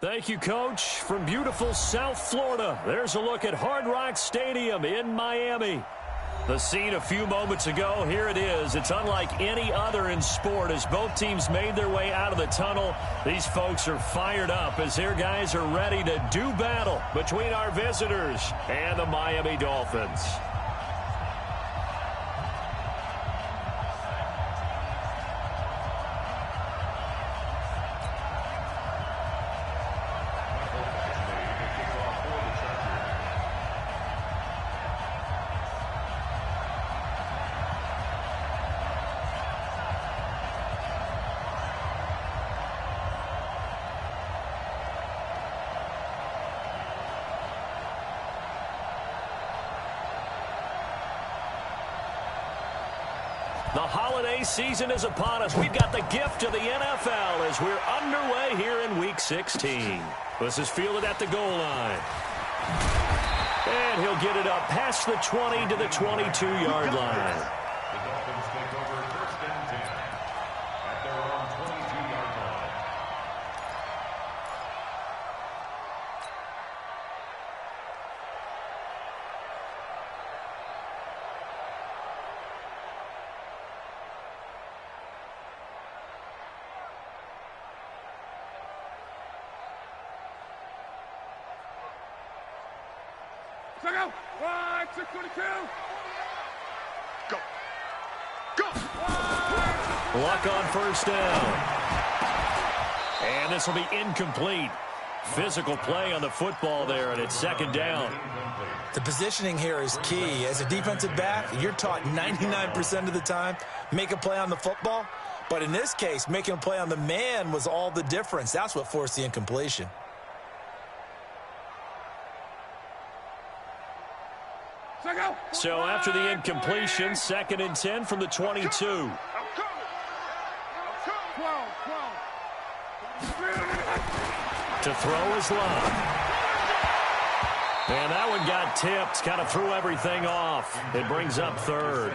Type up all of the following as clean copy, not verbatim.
Thank you, Coach. From beautiful South Florida, there's a look at Hard Rock Stadium in Miami. The scene a few moments ago, here it is. It's unlike any other in sport as both teams made their way out of the tunnel. These folks are fired up as their guys are ready to do battle between our visitors and the Miami Dolphins. The holiday season is upon us. We've got the gift of the NFL as we're underway here in Week 16. This is fielded at the goal line. And he'll get it up past the 20 to the 22-yard line. The Dolphins take over 1st and 10 at their own 22-yard line. Check out. Wide, 622. Go. Go. Luck on 1st down. And this will be incomplete. Physical play on the football there, and it's 2nd down. The positioning here is key. As a defensive back, you're taught 99% of the time, make a play on the football. But in this case, making a play on the man was all the difference. That's what forced the incompletion. So after the incompletion, 2nd and 10 from the 22. To throw is Love. And that one got tipped, kind of threw everything off. It brings up 3rd.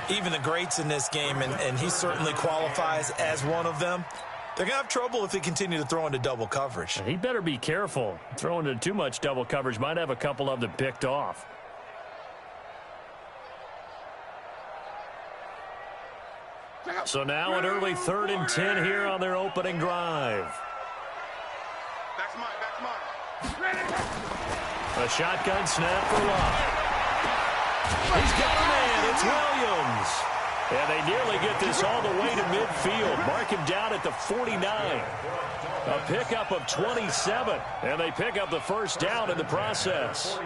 Even the greats in this game, and he certainly qualifies as one of them, they're going to have trouble if they continue to throw into double coverage. He better be careful. Throwing into too much double coverage might have a couple of them picked off. So now an early 3rd and 10 here on their opening drive. That's mine. A shotgun snap for Love. He's got a man. It's Williams. And they nearly get this all the way to midfield. Mark him down at the 49. A pickup of 27. And they pick up the 1st down in the process.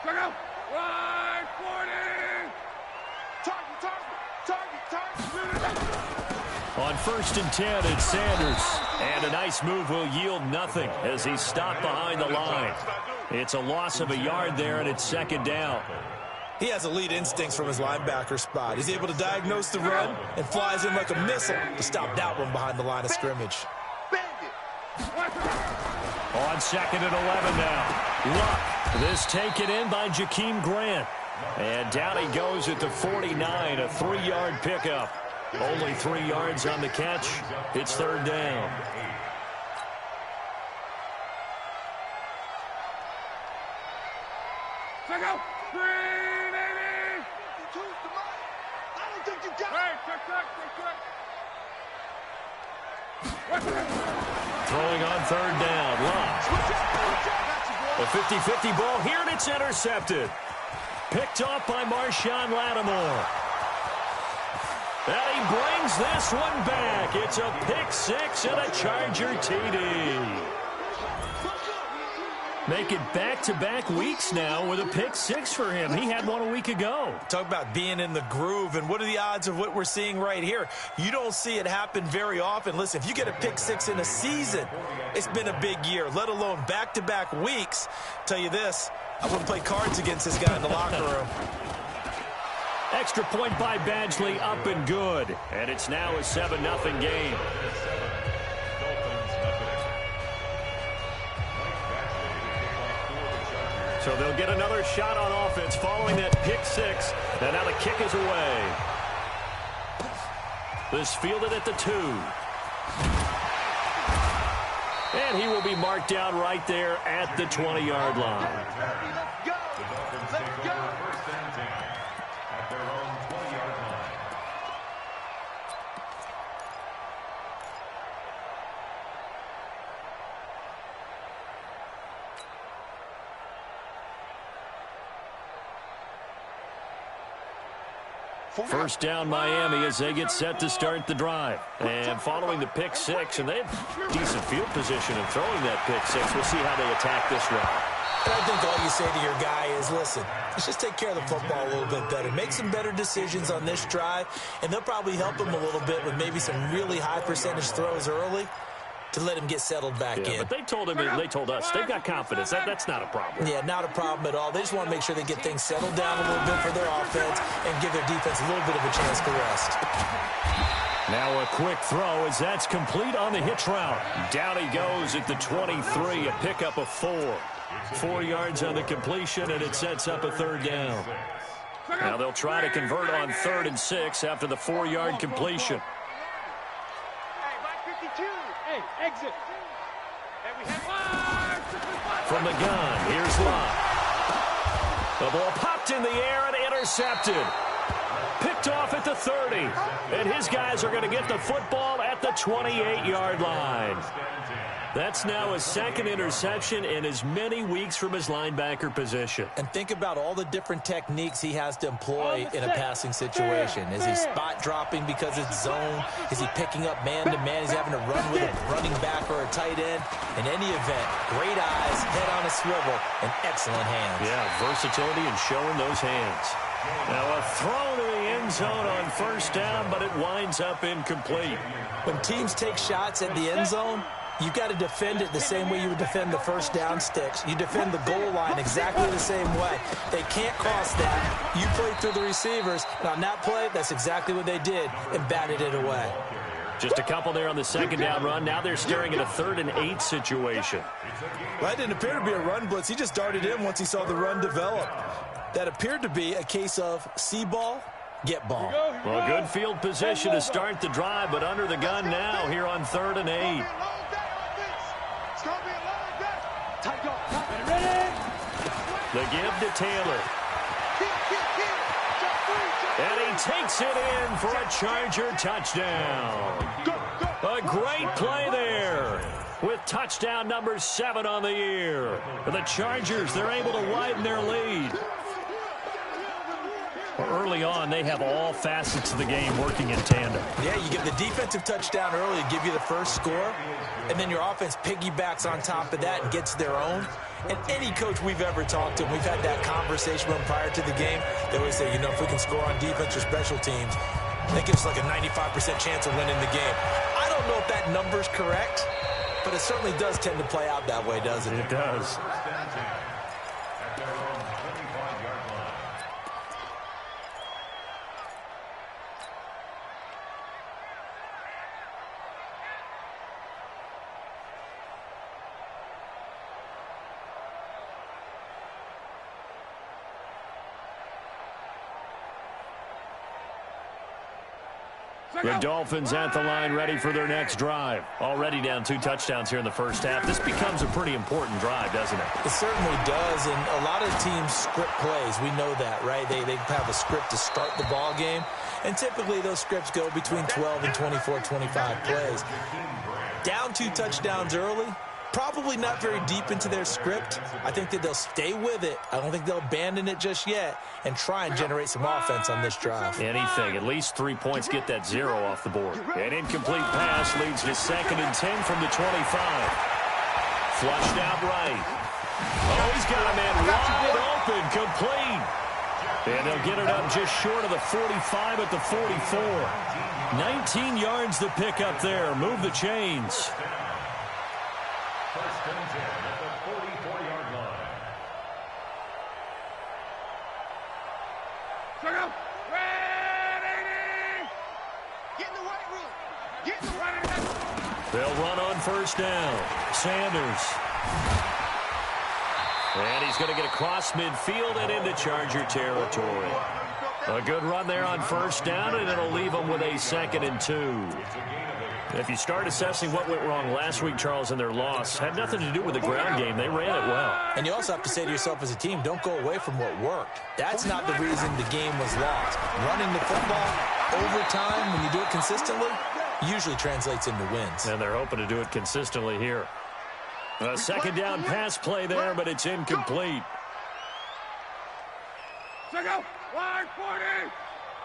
Check out. Wide, 40. Target. On 1st and 10, it's Sanders. And a nice move will yield nothing as he's stopped behind the line. It's a loss of a yard there, and it's 2nd down. He has elite instincts from his linebacker spot. He's able to diagnose the run and flies in like a missile to stop that one behind the line of scrimmage. On 2nd and 11 now. Luck. This taken in by Jakeem Grant. And down he goes at the 49, a 3-yard pickup. Only 3 yards on the catch. It's 3rd down. Check out. 380. I don't think you got it. Throwing on 3rd down. Luck. A 50-50 ball here, and it's intercepted. Picked off by Marshawn Lattimore. And he brings this one back. It's a pick 6 and a Charger TD. Make it back-to-back weeks now with a pick 6 for him. He had one a week ago. Talk about being in the groove, and what are the odds of what we're seeing right here? You don't see it happen very often. Listen, if you get a pick 6 in a season, it's been a big year, let alone back-to-back weeks. Tell you this, I wouldn't play cards against this guy in the locker room. Extra point by Badgley, up and good. And it's now a 7-0 game. So they'll get another shot on offense following that pick 6. And now the kick is away. This fielded at the 2. And he will be marked down right there at the 20-yard line. Let's go. Let's go. First and 10 at their own 20-yard line. First down Miami as they get set to start the drive. And following the pick 6, and they have decent field position in throwing that pick 6. We'll see how they attack this drive. And I think all you say to your guy is, listen, let's just take care of the football a little bit better. Make some better decisions on this drive, and they'll probably help him a little bit with maybe some really high percentage throws early to let him get settled back in. But they told us they've got confidence. That's not a problem. Yeah, not a problem at all. They just want to make sure they get things settled down a little bit for their offense and give their defense a little bit of a chance to rest. Now a quick throw as that's complete on the hitch route. Down he goes at the 23, a pickup of 4. 4 yards on the completion, and it sets up a third down. Now they'll try to convert on 3rd and 6 after the 4-yard completion. Hey, exit. And we have From the gun, here's Love. The ball popped in the air and intercepted. Picked off at the 30. And his guys are going to get the football at the 28-yard line. That's now his 2nd interception in as many weeks from his linebacker position. And think about all the different techniques he has to employ in a passing situation. Is he spot dropping because it's zone? Is he picking up man-to-man? Is he having to run with a running back or a tight end? In any event, great eyes, head on a swivel, and excellent hands. Yeah, versatility and showing those hands. Now a throw to the end zone on 1st down, but it winds up incomplete. When teams take shots at the end zone, you've got to defend it the same way you would defend the 1st down sticks. You defend the goal line exactly the same way. They can't cross that. You play through the receivers. And on that play, that's exactly what they did and batted it away. Just a couple there on the 2nd down run. Now they're staring at a 3rd and 8 situation. Well, that didn't appear to be a run blitz. He just darted in once he saw the run develop. That appeared to be a case of see ball, get ball. Well, good field position to start the drive, but under the gun now here on 3rd and 8. The give to Taylor. And he takes it in for a Charger touchdown. A great play there with touchdown number 7 on the year. And the Chargers, they're able to widen their lead. Early on, they have all facets of the game working in tandem. Yeah, you get the defensive touchdown early to give you the first score, and then your offense piggybacks on top of that and gets their own. And any coach we've ever talked to, we've had that conversation with them prior to the game, they always say, if we can score on defense or special teams, that gives us like a 95% chance of winning the game. I don't know if that number's correct, but it certainly does tend to play out that way, doesn't it? It does. At their own 25-yard line. The Dolphins at the line ready for their next drive. Already down 2 touchdowns here in the first half. This becomes a pretty important drive, doesn't it? It certainly does, and a lot of teams script plays. We know that, right? They have a script to start the ball game, and typically those scripts go between 12 and 24, 25 plays. Down 2 touchdowns early, probably not very deep into their script. I think that they'll stay with it. I don't think they'll abandon it just yet and try and generate some offense on this drive. Anything. At least 3 points get that 0 off the board. An incomplete pass leads to 2nd and 10 from the 25. Flushed out right. Oh, he's got a man wide open, complete. And they'll get it up just short of the 45 at the 44. 19 yards to pick up there. Move the chains. First and 10 at the 44-yard line. Get in the weight room. Get in the weight room. They'll run on 1st down. Sanders. And he's going to get across midfield and into Charger territory. A good run there on first down, and it'll leave them with a 2nd and 2. If you start assessing what went wrong last week, Charles, in their loss, had nothing to do with the ground game. They ran it well. And you also have to say to yourself as a team, don't go away from what worked. That's not the reason the game was lost. Running the football over time, when you do it consistently, usually translates into wins. And they're hoping to do it consistently here. A 2nd down pass play there, but it's incomplete. Check out. Line 40.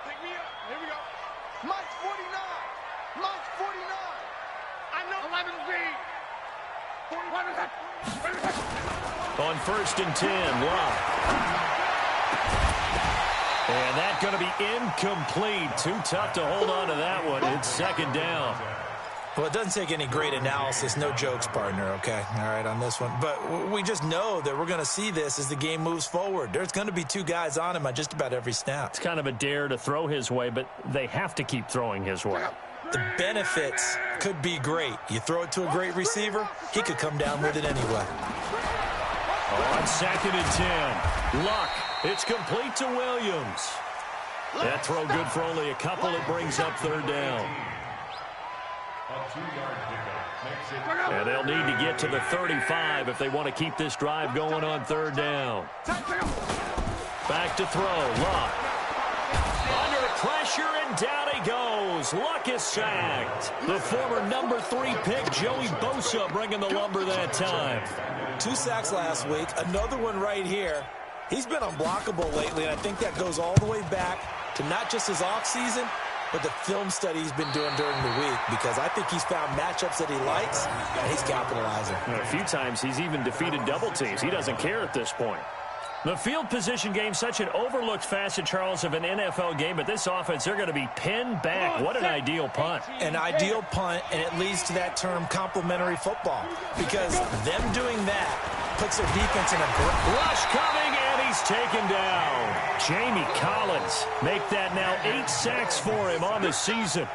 Pick me up. Here we go. Mike's 49. Mike's 49. I know 11Z. 41. On 1st and 10, Locke. And that's going to be incomplete. Too tough to hold on to that one. It's 2nd down. Well, it doesn't take any great analysis. No jokes, partner, okay? All right, on this one. But we just know that we're going to see this as the game moves forward. There's going to be 2 guys on him on just about every snap. It's kind of a dare to throw his way, but they have to keep throwing his way. The benefits could be great. You throw it to a great receiver, he could come down with it anyway. On 2nd and 10, Luck. It's complete to Williams. That throw good for only a couple. It brings up 3rd down. And they'll need to get to the 35 if they want to keep this drive going on 3rd down. Back to throw. Luck. Under pressure, and down he goes. Luck is sacked. The former number 3 pick, Joey Bosa, bringing the lumber that time. 2 sacks last week. Another one right here. He's been unblockable lately, and I think that goes all the way back to not just his offseason, but the film study he's been doing during the week, because I think he's found matchups that he likes, and he's capitalizing. And a few times he's even defeated double teams. He doesn't care at this point. The field position game, such an overlooked facet, Charles, of an NFL game, but this offense, they're going to be pinned back. What an ideal punt. An ideal punt, and it leads to that term complementary football, because them doing that puts their defense in a rush coming, and he's taken down. Jamie Collins make that now 8 sacks for him on the season.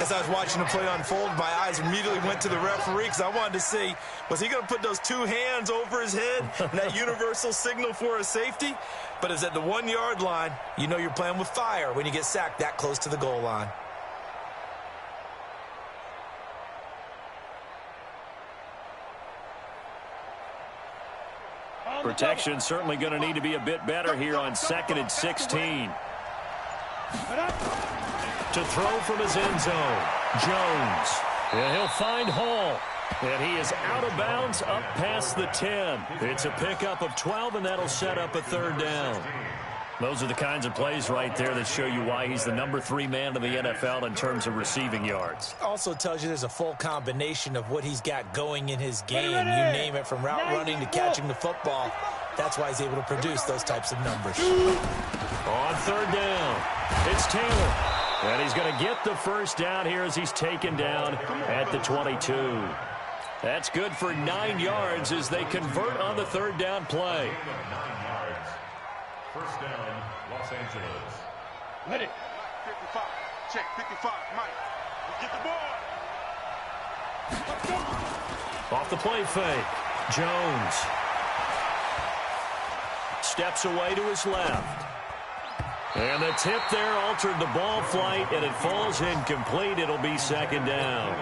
As I was watching the play unfold, my eyes immediately went to the referee because I wanted to see, was he going to put those 2 hands over his head and that universal signal for a safety? But it's at the 1-yard line. You know you're playing with fire when you get sacked that close to the goal line. Protection certainly going to need to be a bit better here on 2nd and 16. To throw from his end zone, Jones. And he'll find Hall. And he is out of bounds up past the 10. It's a pickup of 12, and that'll set up a 3rd down. Those are the kinds of plays right there that show you why he's the number 3 man in the NFL in terms of receiving yards. Also tells you there's a full combination of what he's got going in his game. You name it, from route running to catching the football. That's why he's able to produce those types of numbers. On 3rd down, it's Taylor. And he's going to get the 1st down here as he's taken down at the 22. That's good for 9 yards as they convert on the 3rd down play. 9 yards. 1st down, Los Angeles. Ready. 55. Check 55. Mike. Get the ball. Off the play fake. Jones. Steps away to his left. And the tip there altered the ball flight, and it falls incomplete. It'll be 2nd down.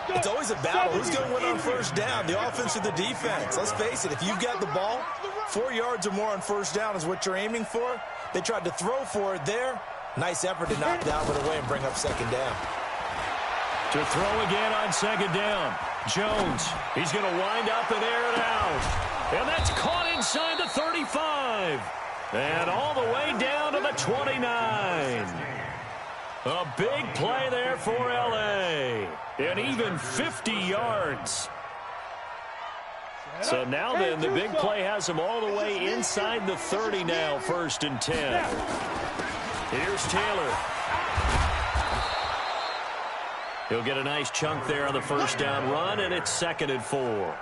It's always a battle. Who's going to win on 1st down, the offense or the defense? Let's face it, if you've got the ball, 4 yards or more on 1st down is what you're aiming for. They tried to throw for it there. Nice effort to knock that one away and bring up 2nd down. To throw again on 2nd down. Jones, he's going to wind up and air it out. And that's caught inside the 35. And all the way down to the 29. A big play there for L.A. And even 50 yards. So now then, the big play has him all the way inside the 30 now, 1st and 10. Here's Taylor. He'll get a nice chunk there on the 1st down run, and it's 2nd and 4.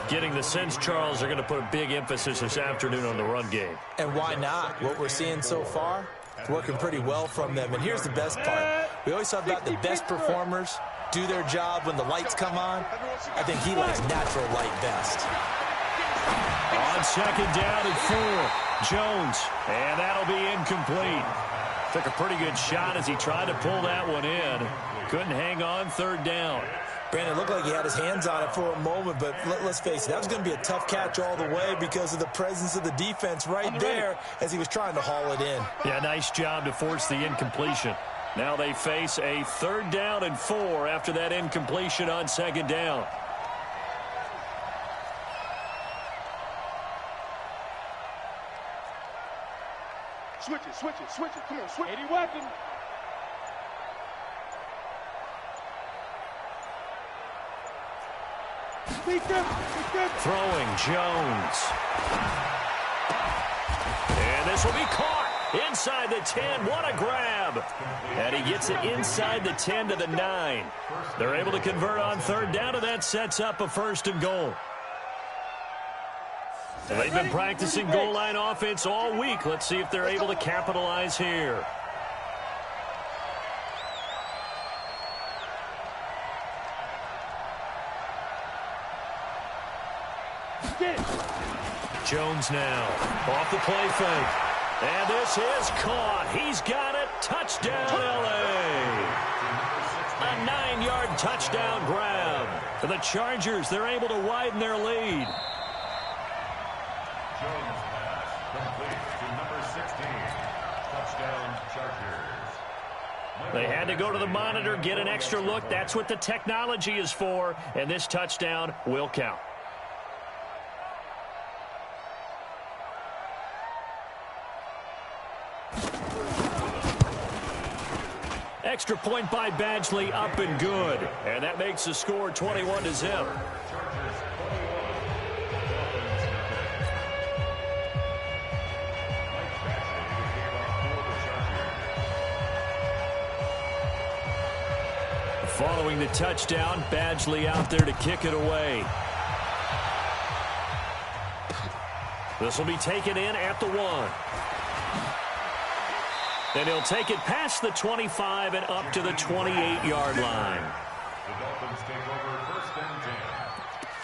Getting the sense, Charles, they're going to put a big emphasis this afternoon on the run game. And why not? What we're seeing so far, it's working pretty well from them. And here's the best part. We always talk about the best performers do their job when the lights come on. I think he likes natural light best. On second down and 4, Jones. And that'll be incomplete. Took a pretty good shot as he tried to pull that one in. Couldn't hang on third down. Brandon, it looked like he had his hands on it for a moment, but let's face it, that was going to be a tough catch all the way because of the presence of the defense right there as he was trying to haul it in. Yeah, nice job to force the incompletion. Now they face a third down and 4 after that incompletion on second down. Switch it. Come on, switch it. 80 weapon. Throwing Jones. And this will be caught inside the 10. What a grab. And he gets it inside the 10 to the 9. They're able to convert on third down, and that sets up a 1st and goal. So they've been practicing goal line offense all week. Let's see if they're able to capitalize here. Jones now off the play fake. And this is caught. He's got it. Touchdown, L.A. A 9-yard touchdown grab. For the Chargers, they're able to widen their lead. Jones pass complete to number 16. Touchdown, Chargers. They had to go to the monitor, get an extra look. That's what the technology is for. And this touchdown will count. Extra point by Badgley, up and good. And that makes the score 21-0. Following the touchdown, Badgley out there to kick it away. This will be taken in at the 1. And he'll take it past the 25 and up to the 28-yard line. The Dolphins take over 1st and 10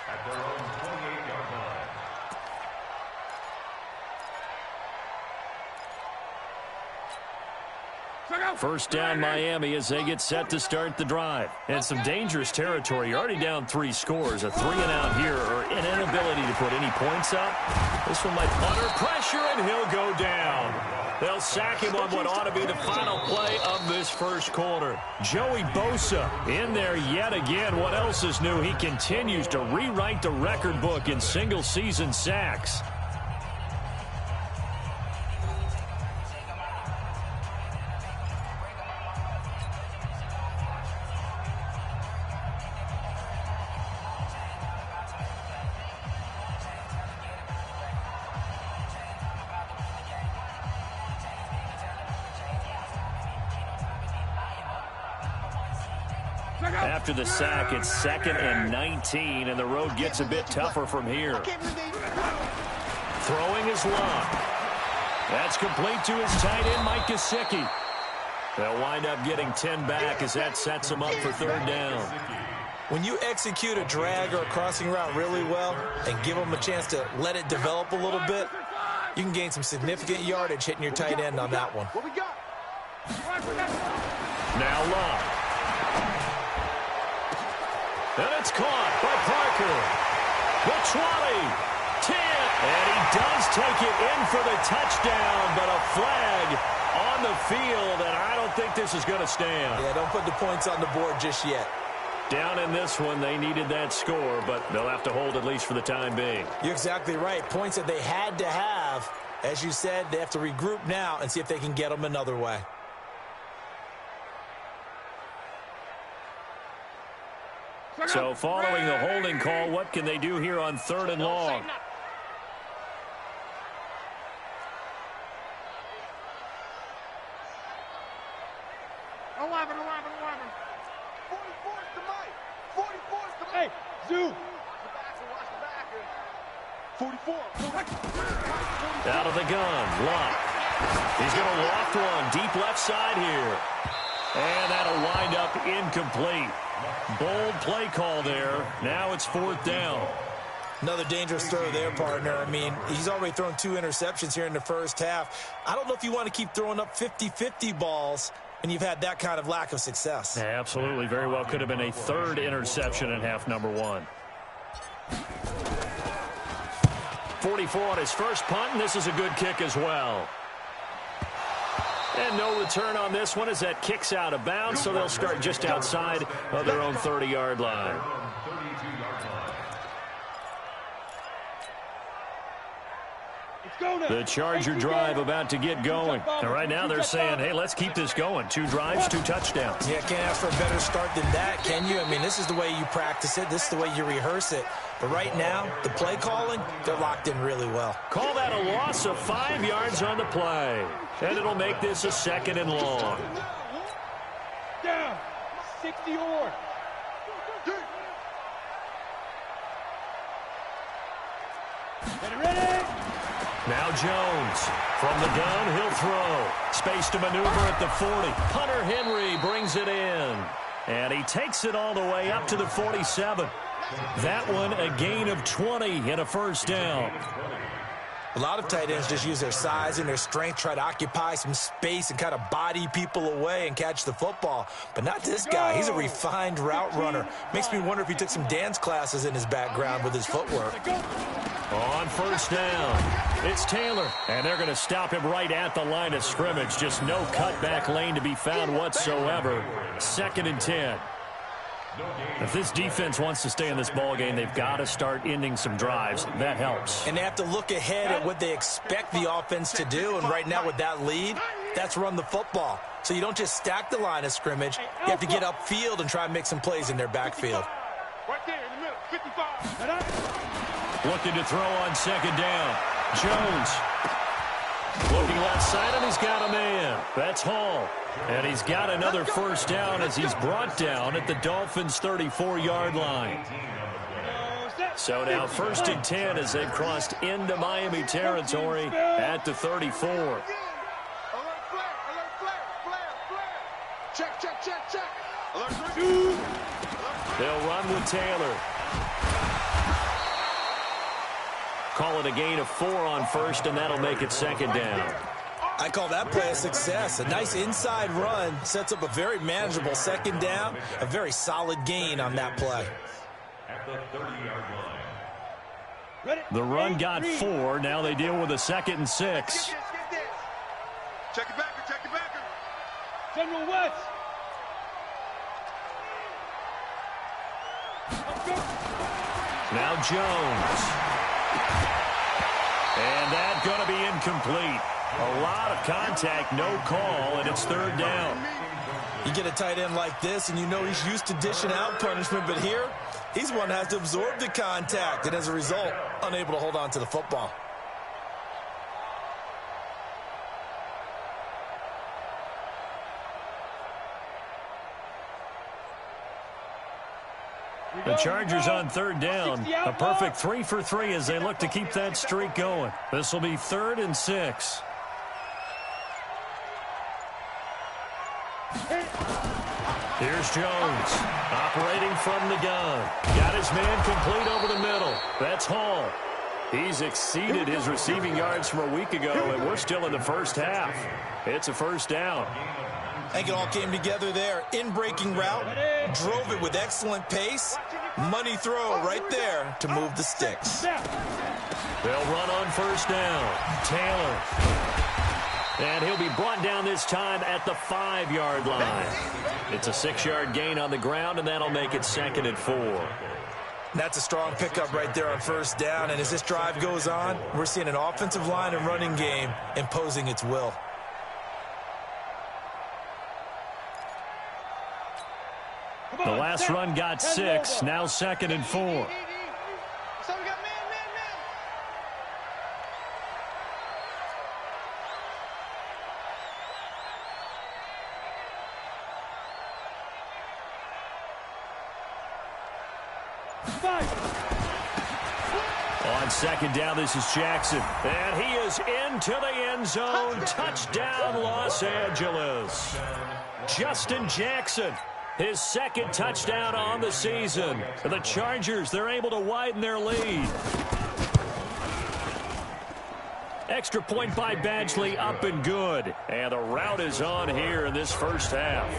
at their own 28-yard line. First down Miami as they get set to start the drive. And some dangerous territory. You're already down 3 scores. A 3-and-out here or an inability to put any points up. This one might under pressure and he'll go down. They'll sack him on what ought to be the final play of this first quarter. Joey Bosa in there yet again. What else is new? He continues to rewrite the record book in single-season sacks. After the sack, it's 2nd and 19, and the road gets a bit tougher from here. Throwing is long. That's complete to his tight end, Mike Gesicki. They'll wind up getting 10 back as that sets him up for third down. When you execute a drag or a crossing route really well and give them a chance to let it develop a little bit, you can gain some significant yardage hitting your tight end on that one. Now Love. And it's caught by Parker. The 20, 10, and he does take it in for the touchdown, but a flag on the field, and I don't think this is going to stand. Yeah, don't put the points on the board just yet. Down in this one, they needed that score, but they'll have to hold at least for the time being. You're exactly right. Points that they had to have. As you said, they have to regroup now and see if they can get them another way. So following the holding call, what can they do here on 3rd and long? Hey, Zoo. 44. Out of the gun, Locke. He's going to loft one deep left side here. And that'll wind up incomplete. Bold play call there. Now it's 4th down. Another dangerous throw there, partner. I mean, he's already thrown 2 interceptions here in the first half. I don't know if you want to keep throwing up 50-50 balls when you've had that kind of lack of success. Yeah, absolutely. Very well could have been a 3rd interception in half number 1. 44 on his first punt, and this is a good kick as well. And no return on this one as that kicks out of bounds, so they'll start just outside of their own 30-yard line. The Charger drive about to get going. And right now they're saying, hey, let's keep this going. 2 drives, 2 touchdowns. Yeah, can't ask for a better start than that, can you? I mean, this is the way you practice it. This is the way you rehearse it. But right now, the play calling, they're locked in really well. Call that a loss of 5 yards on the play. And it'll make this a 2nd and long. Down. 60 or. Ready? Now Jones. From the gun, he'll throw. Space to maneuver at the 40. Hunter Henry brings it in. And he takes it all the way up to the 47. That one a gain of 20 and a first down. A lot of tight ends just use their size and their strength, try to occupy some space and kind of body people away and catch the football. But not this guy. He's a refined route runner. Makes me wonder if he took some dance classes in his background with his footwork. On first down, it's Taylor. And they're going to stop him right at the line of scrimmage. Just no cutback lane to be found whatsoever. 2nd and 10. If this defense wants to stay in this ball game, they've got to start ending some drives. That helps. And they have to look ahead at what they expect the offense to do. And right now with that lead, that's run the football. So you don't just stack the line of scrimmage. You have to get upfield and try and make some plays in their backfield. Right there in the middle. 55. Looking to throw on 2nd down. Jones. Looking left side, and he's got a man. That's Hall. And he's got another first down as he's brought down at the Dolphins' 34-yard line. So now 1st and 10 as they've crossed into Miami territory at the 34. Alert flare. Check. Alert flare. They'll run with Taylor. Call it a gain of 4 on first, and that'll make it 2nd down. I call that play a success. A nice inside run sets up a very manageable 2nd down. A very solid gain on that play. At the 30-yard line. The run got 4. Now they deal with a 2nd and 6. Get this. Check it backer. General West. Now Jones. And that's going to be incomplete. A lot of contact, no call, and it's 3rd down. You get a tight end like this, and you know he's used to dishing out punishment, but here, he's one that has to absorb the contact, and as a result, unable to hold on to the football. The Chargers on 3rd down. A perfect 3 for 3 as they look to keep that streak going. This will be 3rd and 6. Here's Jones, operating from the gun. Got his man complete over the middle. That's Hall. He's exceeded his receiving yards from a week ago, and we're still in the first half. It's a first down. I think it all came together there. In-breaking route, drove it with excellent pace. Money throw right there to move the sticks. They'll run on first down. Taylor. And he'll be brought down this time at the 5-yard line. It's a 6-yard gain on the ground, and that'll make it 2nd and 4. That's a strong pickup right there on first down. And as this drive goes on, we're seeing an offensive line and running game imposing its will. The last run got 6. Now 2nd and 4. So we got man. On 2nd down, this is Jackson. And he is into the end zone. Touchdown, Los Angeles. Justin Jackson His second touchdown on the season. The Chargers, they're able to widen their lead. Extra point by Badgley, up and good. And the rout is on here in this first half.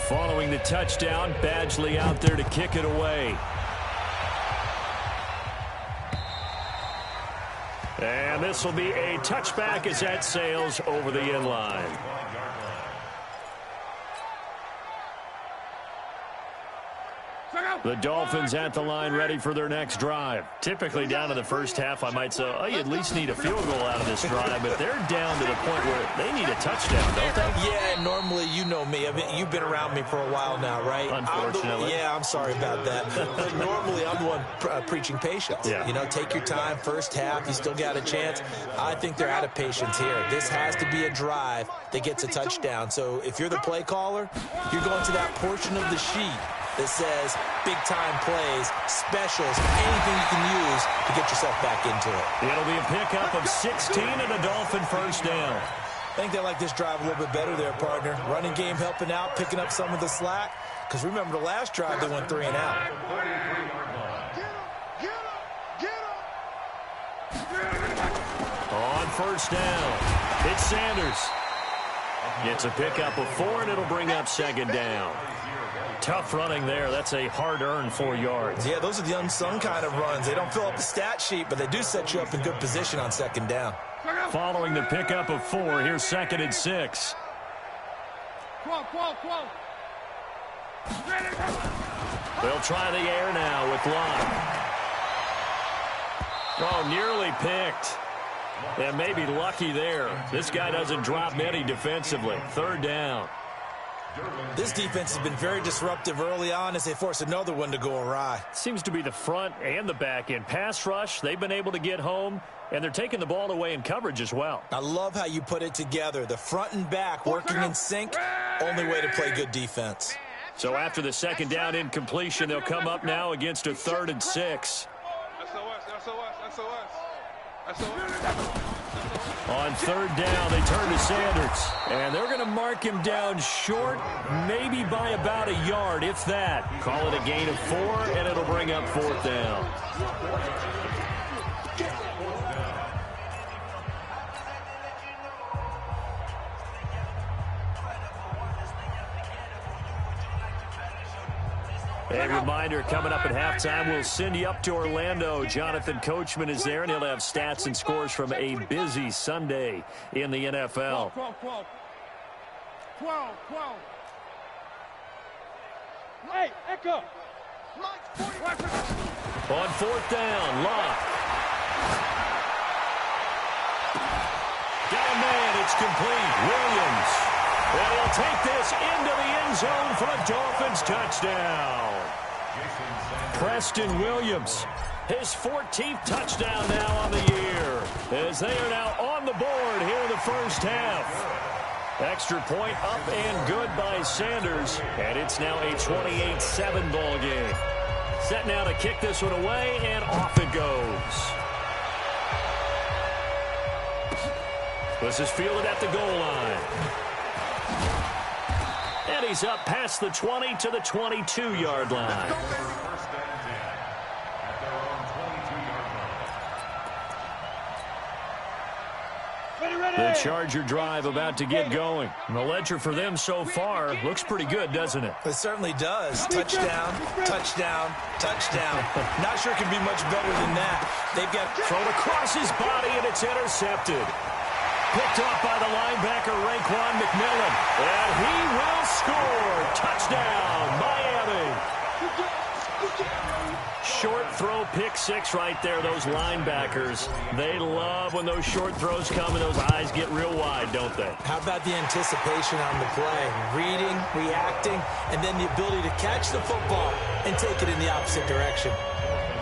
Following the touchdown, Badgley out there to kick it away. And this will be a touchback as that sails over the end line. The Dolphins at the line ready for their next drive. Typically down to the first half, I might say, oh, you at least need a field goal out of this drive, but they're down to the point where they need a touchdown, don't they? Yeah, normally, you know me. I mean, you've been around me for a while now, right? Unfortunately. I'm sorry about that. But normally, I'm the one preaching patience. Yeah. You know, take your time. First half, you still got a chance. I think they're out of patience here. This has to be a drive that gets a touchdown. So if you're the play caller, you're going to that portion of the sheet that says big-time plays, specials, anything you can use to get yourself back into it. It'll be a pickup of 16 and a Dolphin first down. I think they like this drive a little bit better there, partner. Running game helping out, picking up some of the slack. Because remember the last drive, they went 3 and out. On first down, it's Sanders. It's a pickup of 4, and it'll bring up second down. Tough running there. That's a hard-earned 4 yards. Yeah, those are the unsung kind of runs. They don't fill up the stat sheet, but they do set you up in good position on second down. Following the pickup of 4, here's second and 6. They'll try the air now with Locke. Oh, nearly picked. And maybe lucky there. This guy doesn't drop many defensively. Third down. This defense has been very disruptive early on as they force another one to go awry. Seems to be the front and the back end. Pass rush, they've been able to get home, and they're taking the ball away in coverage as well. I love how you put it together. The front and back working in sync, only way to play good defense. So after the second down incompletion, they'll come up now against a 3rd and 6. On third down, they turn to Sanders. And they're going to mark him down short, maybe by about a yard, if that. Call it a gain of 4, and it'll bring up 4th down. A reminder, coming up at halftime, we'll send you up to Orlando. Jonathan Coachman is there, and he'll have stats and scores from a busy Sunday in the NFL. 12. Hey, Echo. On 4th down, Locke. Got a man, it's complete. Williams. And he'll take this into the end zone for a Dolphins touchdown. Preston Williams, his 14th touchdown now on the year, as they are now on the board here in the first half. Extra point up and good by Sanders, and it's now a 28-7 ball game. Set now to kick this one away, and off it goes. This is fielded at the goal line. And he's up past the 20 to the 22-yard line. The Charger drive about to get going. And the ledger for them so far looks pretty good, doesn't it? It certainly does. Touchdown, touchdown, touchdown. Not sure it can be much better than that. They've got thrown across his body, and it's intercepted. Picked off by the linebacker, Raekwon McMillan. And he will score. Touchdown, Miami. Short throw, pick 6 right there. Those linebackers, they love when those short throws come and those eyes get real wide, don't they? How about the anticipation on the play? Reading, reacting, and then the ability to catch the football and take it in the opposite direction.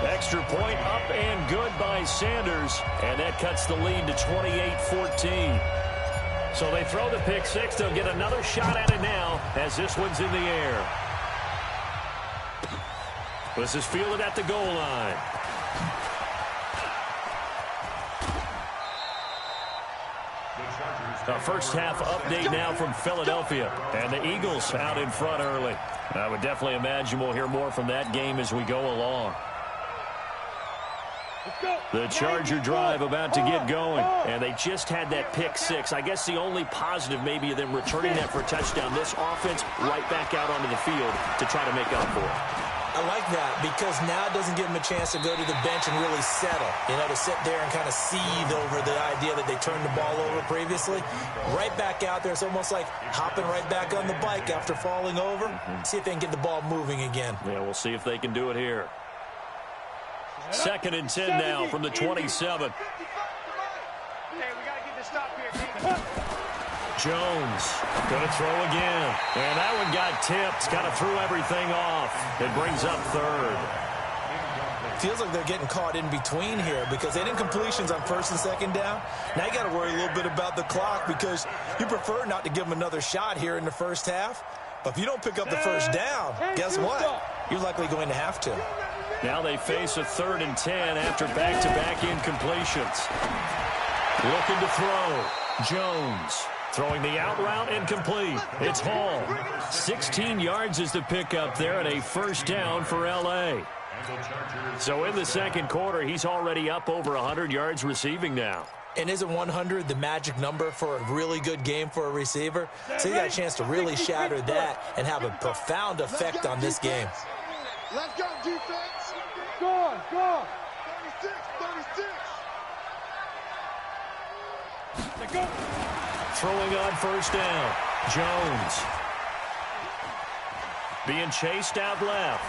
Extra point up and good by Sanders, and that cuts the lead to 28-14. So they throw the pick 6. They'll get another shot at it now as this one's in the air. This is fielded at the goal line. A first-half update now from Philadelphia. And the Eagles out in front early. I would definitely imagine we'll hear more from that game as we go along. The Charger drive about to get going. And they just had that pick six. I guess the only positive maybe of them returning that for a touchdown. This offense right back out onto the field to try to make up for it. I like that because now it doesn't give them a chance to go to the bench and really settle, to sit there and kind of seethe over the idea that they turned the ball over previously. Right back out there, it's almost like hopping right back on the bike after falling over. See if they can get the ball moving again. Yeah, we'll see if they can do it here. 2nd and 10 now from the 27. Hey, we got to get this stop here. Jones going to throw again. And that one got tipped. Kind of threw everything off. It brings up 3rd. Feels like they're getting caught in between here because they didn't completions on 1st and 2nd down. Now you got to worry a little bit about the clock because you prefer not to give them another shot here in the first half. But if you don't pick up the first down, guess what? You're likely going to have to. Now they face a 3rd and 10 after back-to-back incompletions. Looking to throw. Jones. Throwing the out route incomplete. It's Hall. 16 yards is the pickup there and a first down for L.A. So in the 2nd quarter, he's already up over 100 yards receiving now. And isn't 100 the magic number for a really good game for a receiver? So you got a chance to really shatter that and have a profound effect on this game. Let's go, defense. Go on, go on. 36. Let's go. Throwing on first down. Jones. Being chased out left.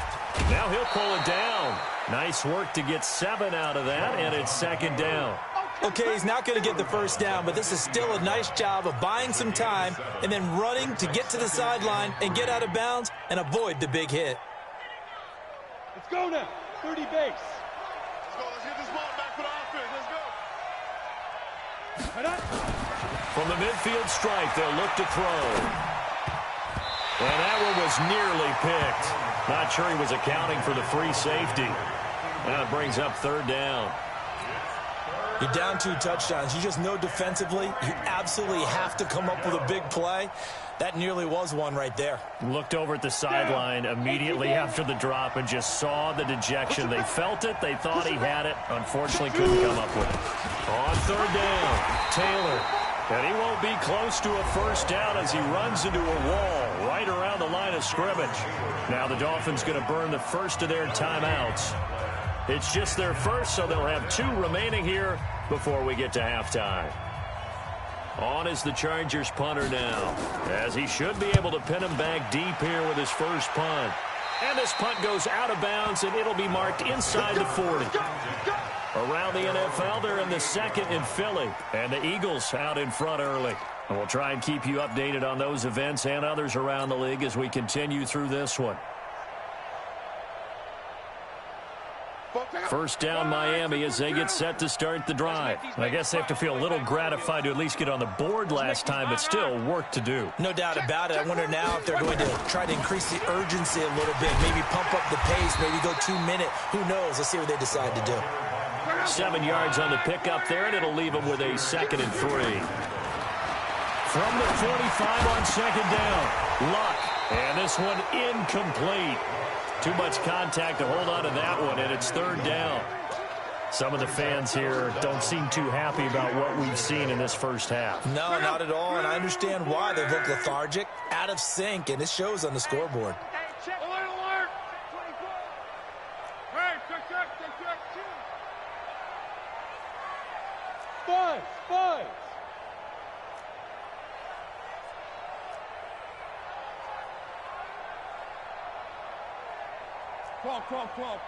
Now he'll pull it down. Nice work to get 7 out of that, and it's 2nd down. Okay, he's not going to get the first down, but this is still a nice job of buying some time and then running to get to the sideline and get out of bounds and avoid the big hit. Let's go now. 30 base. Let's go. Let's get this ball back for the offense. Let's go. From the midfield strike, they'll look to throw. And that one was nearly picked. Not sure he was accounting for the free safety. Now it brings up 3rd down. You're down 2 touchdowns. You just know defensively you absolutely have to come up with a big play. That nearly was one right there. Looked over at the sideline immediately after the drop and just saw the dejection. They felt it. They thought he had it. Unfortunately, couldn't come up with it. On 3rd down, Taylor. And he won't be close to a first down as he runs into a wall right around the line of scrimmage. Now the Dolphins going to burn the first of their timeouts. It's just their first, so they'll have 2 remaining here before we get to halftime. On is the Chargers punter now, as he should be able to pin him back deep here with his first punt. And this punt goes out of bounds, and it'll be marked inside the 40. Around the NFL, they're in the 2nd in Philly, and the Eagles out in front early. And we'll try and keep you updated on those events and others around the league as we continue through this one. First down Miami as they get set to start the drive. I guess they have to feel a little gratified to at least get on the board last time, but still work to do. No doubt about it. I wonder now if they're going to try to increase the urgency a little bit, maybe pump up the pace, maybe go 2-minute. Who knows? Let's see what they decide to do. 7 yards on the pickup there, and it'll leave them with a 2nd and 3. From the 45 on 2nd down, Luck. And this one incomplete. Too much contact to hold on to that one, and it's 3rd down. Some of the fans here don't seem too happy about what we've seen in this first half. No, not at all, and I understand why. They look lethargic, out of sync, and it shows on the scoreboard. Alert! Hey, check. 5. Crawl.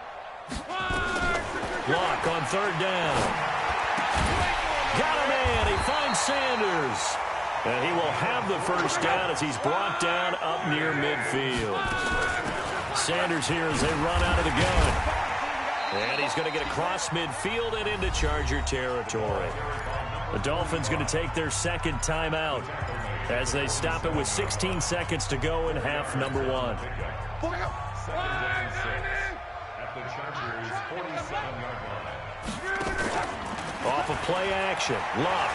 Block on 3rd down. Got a man. He finds Sanders. And he will have the first down as he's brought down up near midfield. Sanders here as they run out of the gun. And he's going to get across midfield and into Charger territory. The Dolphins going to take their 2nd timeout as they stop it with 16 seconds to go in half number 1. At the Chargers' 47-yard line. Off of play action. Luck.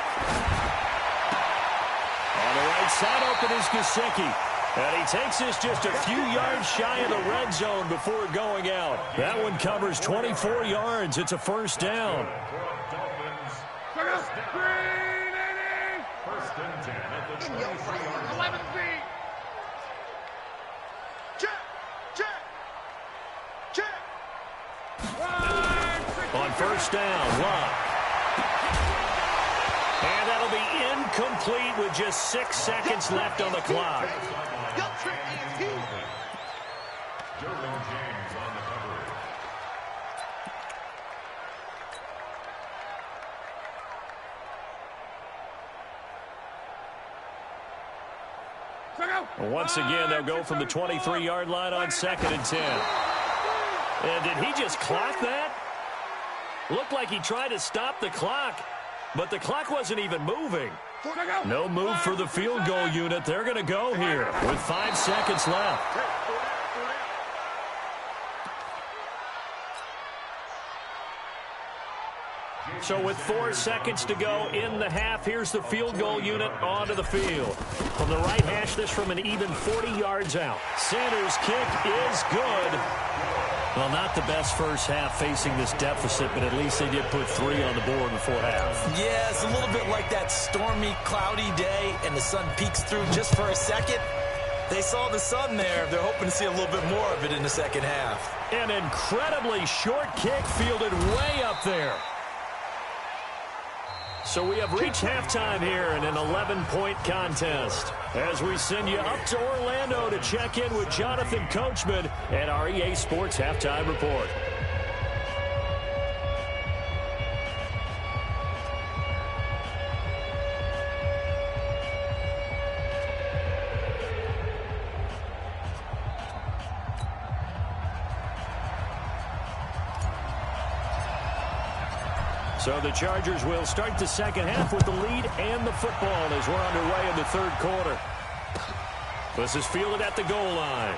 On the right side open is Gesicki. And he takes this just a few yards shy of the red zone before going out. That one covers 24 yards. It's a first down. First and 10 at the 23-yard line. 11 feet. Check. On first down, Love. And that'll be incomplete with just 6 seconds left on the clock. Derwin James on the coverage. Once again, they'll go from the 23-yard line on 2nd and 10. And did he just clock that? Looked like he tried to stop the clock, but the clock wasn't even moving. No move for the field goal unit. They're going to go here with 5 seconds left. So with 4 seconds to go in the half, here's the field goal unit onto the field. From the right hash, this from an even 40 yards out. Sanders' kick is good. Well, not the best first half facing this deficit, but at least they did put 3 on the board before half. Yeah, it's a little bit like that stormy, cloudy day, and the sun peeks through just for a second. They saw the sun there. They're hoping to see a little bit more of it in the second half. An incredibly short kick fielded way up there. So we have reached halftime here in an 11-point contest. As we send you up to Orlando to check in with Jonathan Coachman and our EA Sports Halftime Report. So the Chargers will start the second half with the lead and the football as we're underway in the third quarter. This is fielded at the goal line.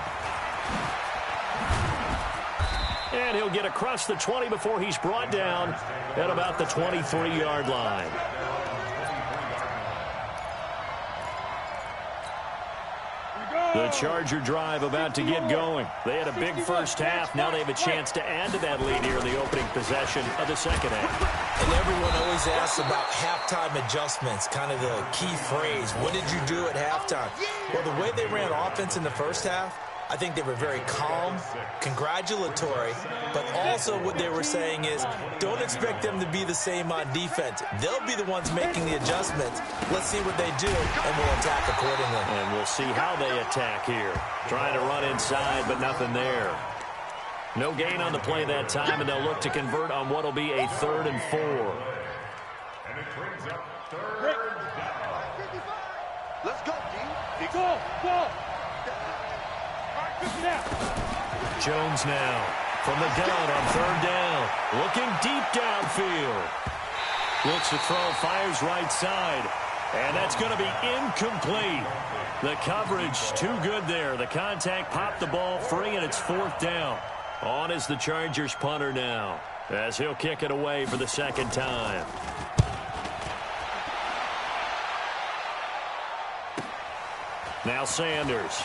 And he'll get across the 20 before he's brought down at about the 23-yard line. The Charger drive about to get going. They had a big first half. Now they have a chance to add to that lead here in the opening possession of the second half. And everyone always asks about halftime adjustments, kind of the key phrase. What did you do at halftime? Well, the way they ran offense in the first half, I think they were very calm, congratulatory, but also what they were saying is don't expect them to be the same on defense. They'll be the ones making the adjustments. Let's see what they do, and we'll attack accordingly. And we'll see how they attack here. Trying to run inside, but nothing there. No gain on the play that time, and they'll look to convert on what will be a 3rd and 4. And it brings up 3rd down. Let's go, D. Go. Jones now from the gun on 3rd down. Looking deep downfield. Looks to throw, fires right side. And that's going to be incomplete. The coverage too good there. The contact popped the ball free, and it's 4th down. On is the Chargers punter now, as he'll kick it away for the second time. Now Sanders.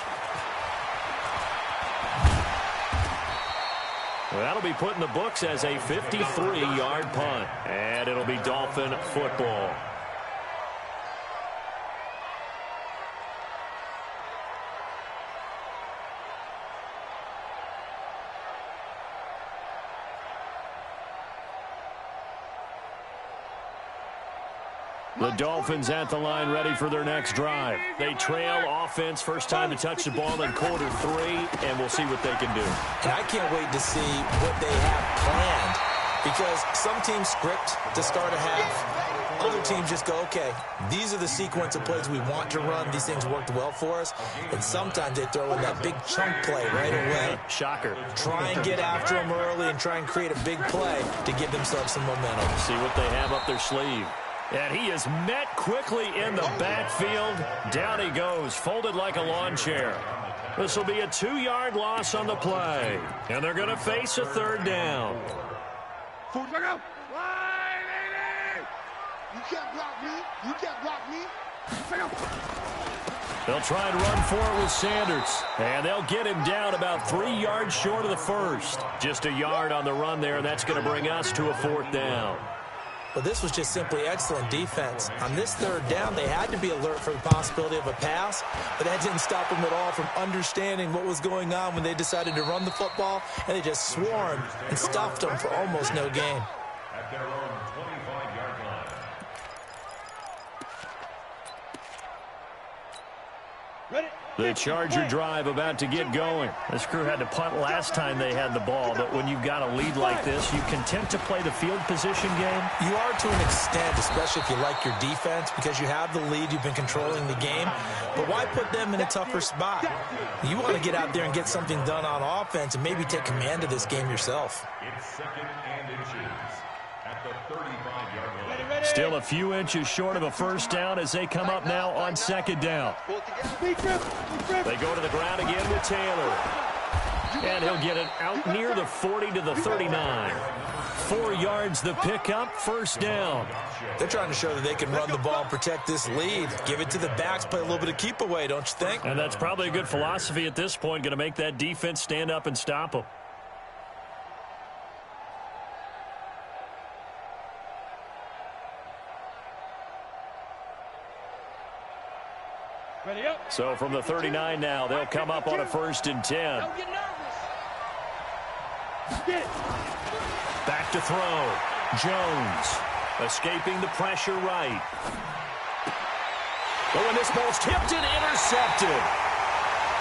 Well, that'll be put in the books as a 53-yard punt, and it'll be Dolphin football. The Dolphins at the line ready for their next drive. They trail offense, first time to touch the ball in quarter 3, and we'll see what they can do. And I can't wait to see what they have planned, because some teams script to start a half. Other teams just go, okay, these are the sequence of plays we want to run. These things worked well for us. And sometimes they throw in that big chunk play right away. Shocker. Try and get after them early and try and create a big play to give themselves some momentum. See what they have up their sleeve. And he is met quickly in the backfield. Down he goes, folded like a lawn chair. This will be a 2-yard loss on the play. And they're going to face a 3rd down. You can't block me. You can't block me. They'll try and run for it with Sanders. And they'll get him down about 3 yards short of the first. Just a yard on the run there, and that's going to bring us to a 4th down. Well, this was just simply excellent defense. On this 3rd down, they had to be alert for the possibility of a pass, but that didn't stop them at all from understanding what was going on when they decided to run the football, and they just swarmed and stuffed them for almost no gain. At their own 25-yard line. The Charger drive about to get going. This crew had to punt last time they had the ball, but when you've got a lead like this, you content to play the field position game? You are to an extent, especially if you like your defense, because you have the lead, you've been controlling the game. But why put them in a tougher spot? You want to get out there and get something done on offense and maybe take command of this game yourself. It's 2nd and inches at the 35-yard line. Still a few inches short of a 1st down as they come up now on 2nd down. They go to the ground again with Taylor. And he'll get it out near the 40 to the 39. 4 yards the pickup, 1st down. They're trying to show that they can run the ball and protect this lead. Give it to the backs, play a little bit of keep away, don't you think? And that's probably a good philosophy at this point, going to make that defense stand up and stop them. So from the 39 now, they'll come up on a 1st and 10. Back to throw. Jones escaping the pressure right. Oh, and this ball's tipped and intercepted.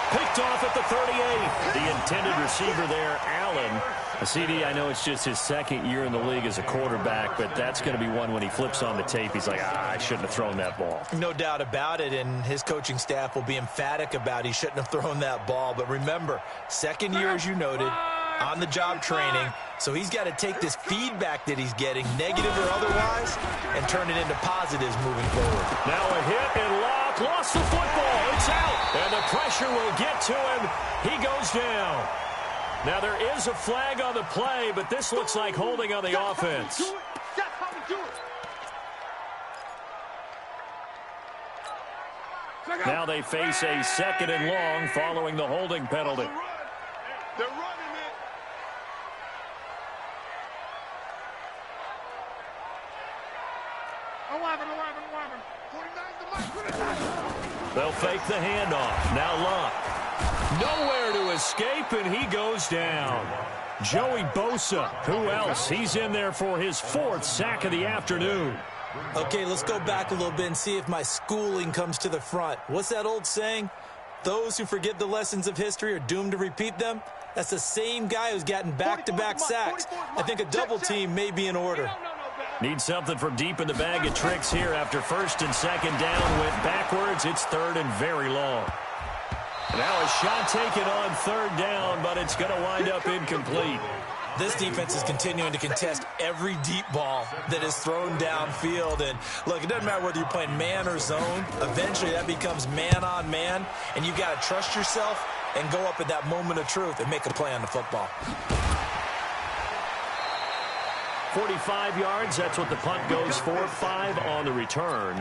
Picked off at the 38. The intended receiver there, Allen. CD, I know it's just his 2nd year in the league as a quarterback, but that's going to be one when he flips on the tape, he's like, I shouldn't have thrown that ball. No doubt about it, and his coaching staff will be emphatic about he shouldn't have thrown that ball. But remember, 2nd year, as you noted, on-the-job training, so he's got to take this feedback that he's getting, negative or otherwise, and turn it into positives moving forward. Now a hit and Locke lost the football. It's out, and the pressure will get to him. He goes down. Now, there is a flag on the play, but this looks like holding on the offense. Now they face a 2nd and long following the holding penalty. They're running it. They'll fake the handoff. Now Locke. Nowhere to escape, and he goes down. Joey Bosa, who else? He's in there for his 4th sack of the afternoon. Okay, let's go back a little bit and see if my schooling comes to the front. What's that old saying? Those who forget the lessons of history are doomed to repeat them. That's the same guy who's gotten back-to-back sacks. I think a double team may be in order. Need something from deep in the bag of tricks here after 1st and 2nd down. Went backwards. It's 3rd and very long. Now a shot taken on 3rd down, but it's going to wind up incomplete. This defense is continuing to contest every deep ball that is thrown downfield. And look, it doesn't matter whether you're playing man or zone. Eventually that becomes man on man, and you got to trust yourself and go up at that moment of truth and make a play on the football. 45 yards, that's what the punt goes for. 5 on the return.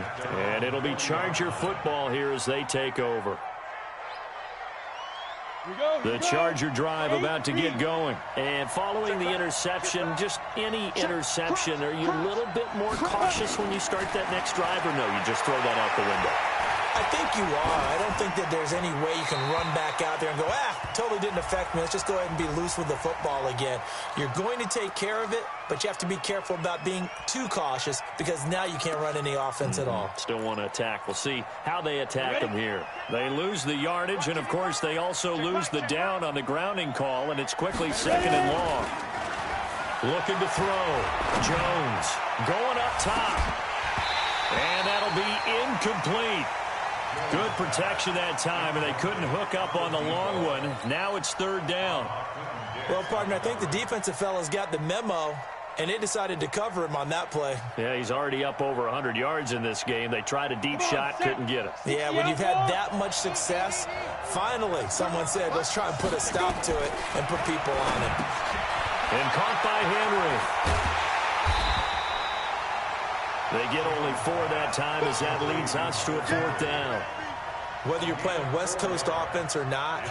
And it'll be Charger football here as they take over. The Charger drive about to get going. And following the interception, just any interception, are you a little bit more cautious when you start that next drive, or no, you just throw that out the window? I think you are. I don't think that there's any way you can run back out there and go, totally didn't affect me. Let's just go ahead and be loose with the football again. You're going to take care of it, but you have to be careful about being too cautious because now you can't run any offense at all. Still want to attack. We'll see how they attack them here. They lose the yardage, and, of course, they also lose the down on the grounding call, and it's quickly 2nd and long. Looking to throw. Jones going up top. And that'll be incomplete. Good protection that time, and they couldn't hook up on the long one. Now it's 3rd down. Well, partner, I think the defensive fellas got the memo, and they decided to cover him on that play. Yeah, he's already up over 100 yards in this game. They tried a deep shot, couldn't get it. Yeah, when you've had that much success, finally someone said, let's try and put a stop to it and put people on it. And caught by Henry. They get only 4 that time as that leads us to a 4th down. Whether you're playing West Coast offense or not,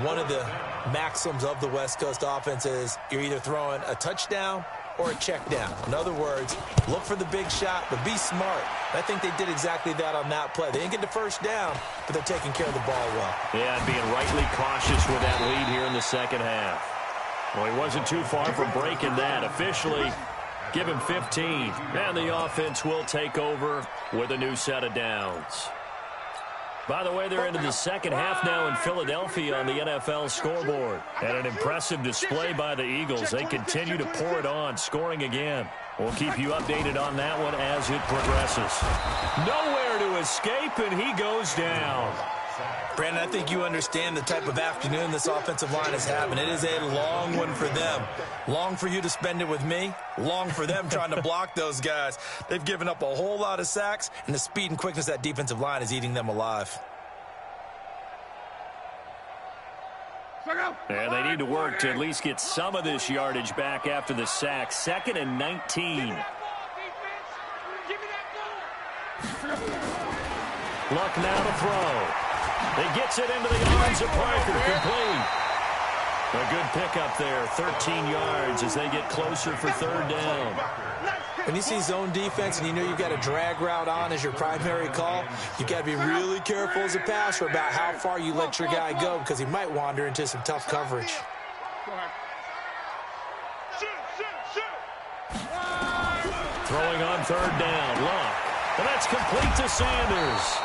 one of the maxims of the West Coast offense is you're either throwing a touchdown or a check down. In other words, look for the big shot, but be smart. I think they did exactly that on that play. They didn't get the first down, but they're taking care of the ball well. Yeah, and being rightly cautious with that lead here in the second half. Well, he wasn't too far from breaking that. Officially, give him 15. And the offense will take over with a new set of downs. By the way, they're into the second half now in Philadelphia on the NFL scoreboard. And an impressive display by the Eagles. They continue to pour it on, scoring again. We'll keep you updated on that one as it progresses. Nowhere to escape, and he goes down. Brandon, I think you understand the type of afternoon this offensive line is having. It is a long one for them. Long for you to spend it with me. Long for them trying to block those guys. They've given up a whole lot of sacks, and the speed and quickness of that defensive line is eating them alive. And they need to work to at least get some of this yardage back after the sack. 2nd and 19. Luck now to throw. He gets it into the arms of Parker. Complete. A good pickup there. 13 yards as they get closer for 3rd down. When you see zone defense and you know you've got a drag route on as your primary call, you've got to be really careful as a passer about how far you let your guy go because he might wander into some tough coverage. Throwing on 3rd down. Luck. And that's complete to Sanders.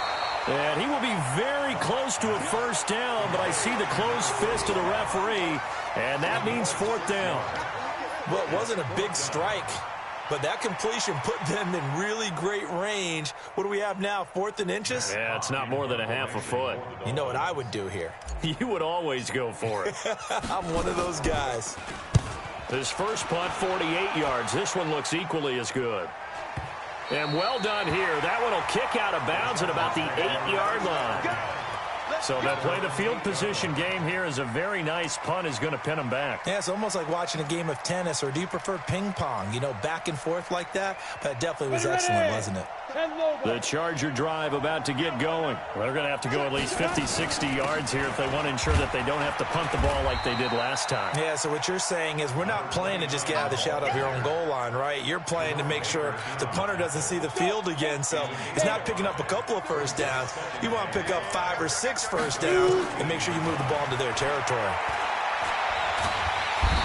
And he will be very close to a 1st down, but I see the closed fist of the referee, and that means 4th down. Well, it wasn't a big strike, but that completion put them in really great range. What do we have now, 4th and inches? Yeah, it's not more than a half a foot. You know what I would do here? You would always go for it. I'm one of those guys. His first punt, 48 yards. This one looks equally as good. And well done here. That one will kick out of bounds at about the 8-yard line. So they'll play the field position game here as a very nice punt is going to pin them back. Yeah, it's almost like watching a game of tennis, or do you prefer ping pong? You know, back and forth like that? That definitely was excellent, wasn't it? The Charger drive about to get going. They're going to have to go at least 50, 60 yards here if they want to ensure that they don't have to punt the ball like they did last time. Yeah, so what you're saying is we're not playing to just get out of the shadow of your own goal line, right? You're playing to make sure the punter doesn't see the field again. So he's not picking up a couple of first downs. You want to pick up 5 or 6 first downs and make sure you move the ball into their territory.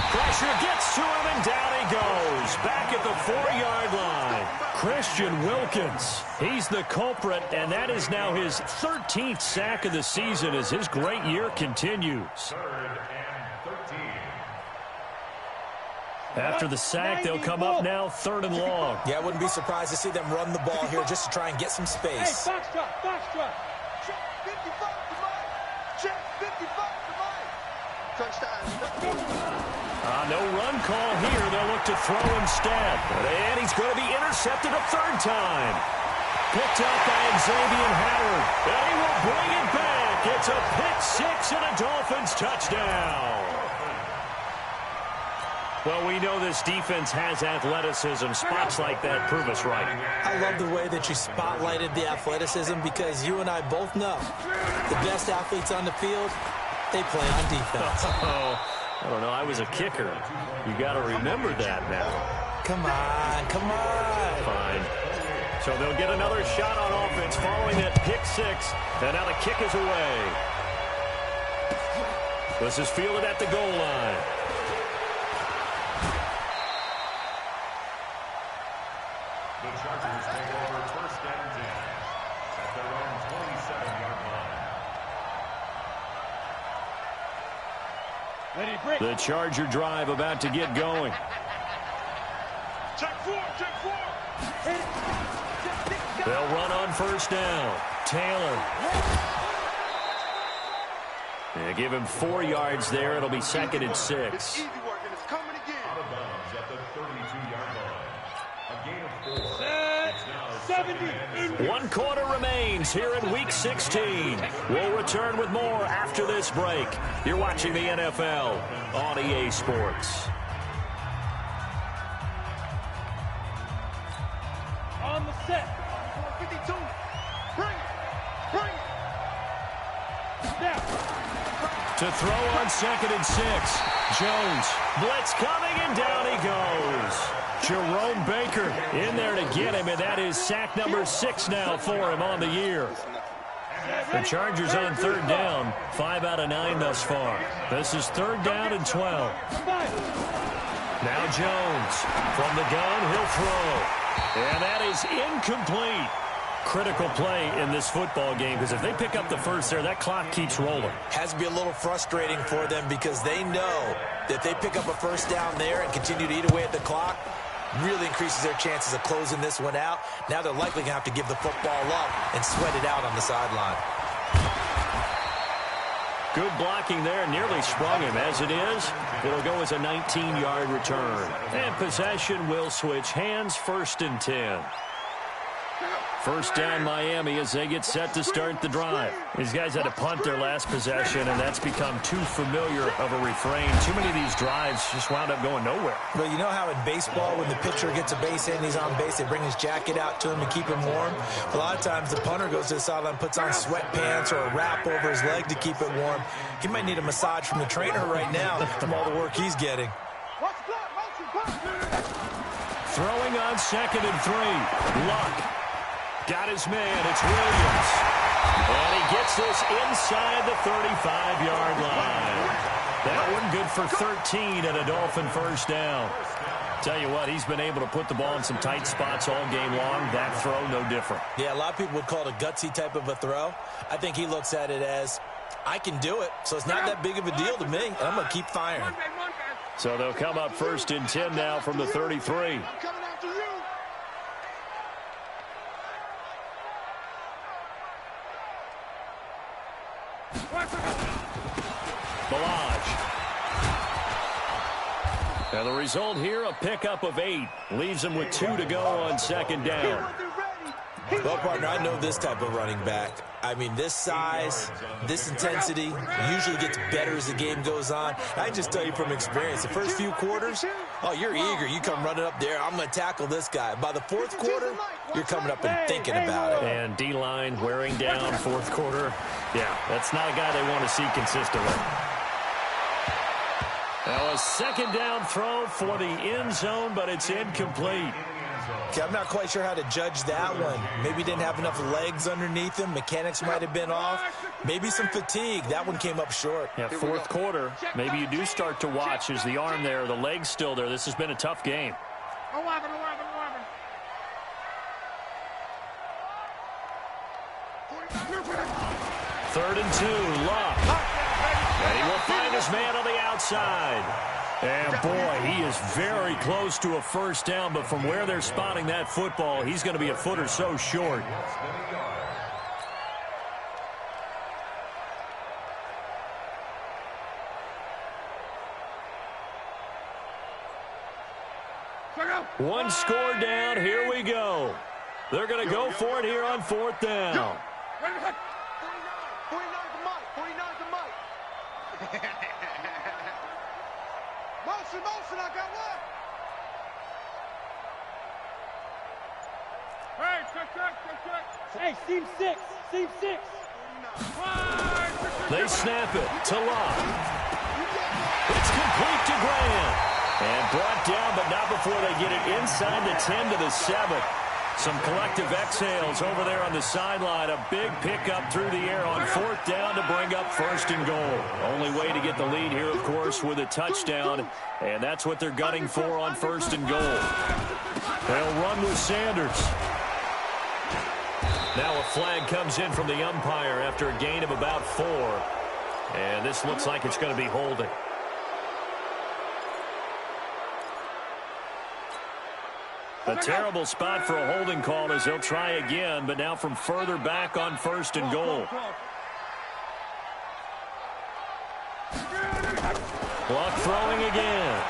Pressure gets to him, and down he goes. Back at the 4-yard line. Christian Wilkins. He's the culprit, and that is now his 13th sack of the season as his great year continues. 3rd and 13. After the sack, they'll come up now 3rd and long. Yeah, I wouldn't be surprised to see them run the ball here just to try and get some space. Hey, box truck, box truck. Check 55 to Mike. Check 55 to Mike. Touchdown. No run call here. They'll look to throw instead. And he's going to be intercepted a 3rd time. Picked up by Xavier Howard. And he will bring it back. It's a pick 6 and a Dolphins touchdown. Well, we know this defense has athleticism. Spots like that prove us right. I love the way that you spotlighted the athleticism because you and I both know the best athletes on the field, they play on defense. I don't know. I was a kicker. You got to remember that now. Come on, come on. Fine. So they'll get another shot on offense following that pick 6. And now the kick is away. This is fielded at the goal line. The Chargers take over 1st and 10 at their own 27-yard line. The Charger drive about to get going. Check 4, check 4. They'll run on 1st down. Taylor. They give him 4 yards there. It'll be 2nd and 6. Easy work, and it's coming again. Out of bounds at the 32-yard line. A gain of 4. Set 70. 1 quarter remains here in Week 16. We'll return with more after this break. You're watching the NFL on EA Sports. On Set. 52. Bring it. Bring it. Now. To throw on 2nd and 6. Jones. Blitz coming, and down he goes. Jerome Baker in there to get him, and that is sack number 6 now for him on the year. The Chargers on 3rd down, 5 out of 9 thus far. This is 3rd down and 12. Now Jones from the gun, he'll throw. And that is incomplete. Critical play in this football game, because if they pick up the first there, that clock keeps rolling. Has to be a little frustrating for them, because they know that they pick up a first down there and continue to eat away at the clock, really increases their chances of closing this one out. Now they're likely going to have to give the football up and sweat it out on the sideline. Good blocking there, nearly sprung him. As it is, it'll go as a 19-yard return. And possession will switch hands, 1st and 10. First down Miami as they get set to start the drive. These guys had to punt their last possession, and that's become too familiar of a refrain. Too many of these drives just wound up going nowhere. Well, you know how in baseball, when the pitcher gets a base hit and he's on base, they bring his jacket out to him to keep him warm? A lot of times the punter goes to the sideline, puts on sweatpants or a wrap over his leg to keep it warm. He might need a massage from the trainer right now from all the work he's getting. Throwing on 2nd and 3. Luck. Got his man, it's Williams. And he gets this inside the 35-yard line. That one good for 13 and a Dolphin first down. Tell you what, he's been able to put the ball in some tight spots all game long. That throw, no different. Yeah, a lot of people would call it a gutsy type of a throw. I think he looks at it as, I can do it, so it's not that big of a deal to me, and I'm going to keep firing. So they'll come up 1st and 10 now from the 33. Balaj. And the result here, a pickup of 8. Leaves them with 2 to go on 2nd down. Well, partner, I know this type of running back. I mean, this size, this intensity usually gets better as the game goes on. I just tell you from experience, the first few quarters, oh, you're eager. You come running up there, I'm going to tackle this guy. By the 4th quarter, you're coming up and thinking about it. And D-line wearing down 4th quarter. Yeah, that's not a guy they want to see consistently. Now a 2nd down throw for the end zone, but it's incomplete. Okay, I'm not quite sure how to judge that one. Maybe he didn't have enough legs underneath him. Mechanics might have been off. Maybe some fatigue. That one came up short. Yeah, 4th quarter. Maybe you do start to watch. Is the arm there, the leg's still there. This has been a tough game. 3rd and 2, Luck. And he will find his man on the outside. And, boy, he is very close to a first down, but from where they're spotting that football, he's going to be a foot or so short. One score down. Here we go. They're going to go for it here on 4th down. 49 to Mike. 49 to Mike. Motion, I got one. Hey, Hey, seam 6. Seam 6. They snap it to Love. It's complete to Graham. And brought down, but not before they get it inside the 10 to the 7. Some collective exhales over there on the sideline. A big pickup through the air on 4th down to bring up 1st and goal. Only way to get the lead here, of course, with a touchdown. And that's what they're gunning for on 1st and goal. They'll run with Sanders. Now a flag comes in from the umpire after a gain of about 4. And this looks like it's going to be holding. A terrible spot for a holding call as they'll try again, but now from further back on 1st and goal. Luck throwing again.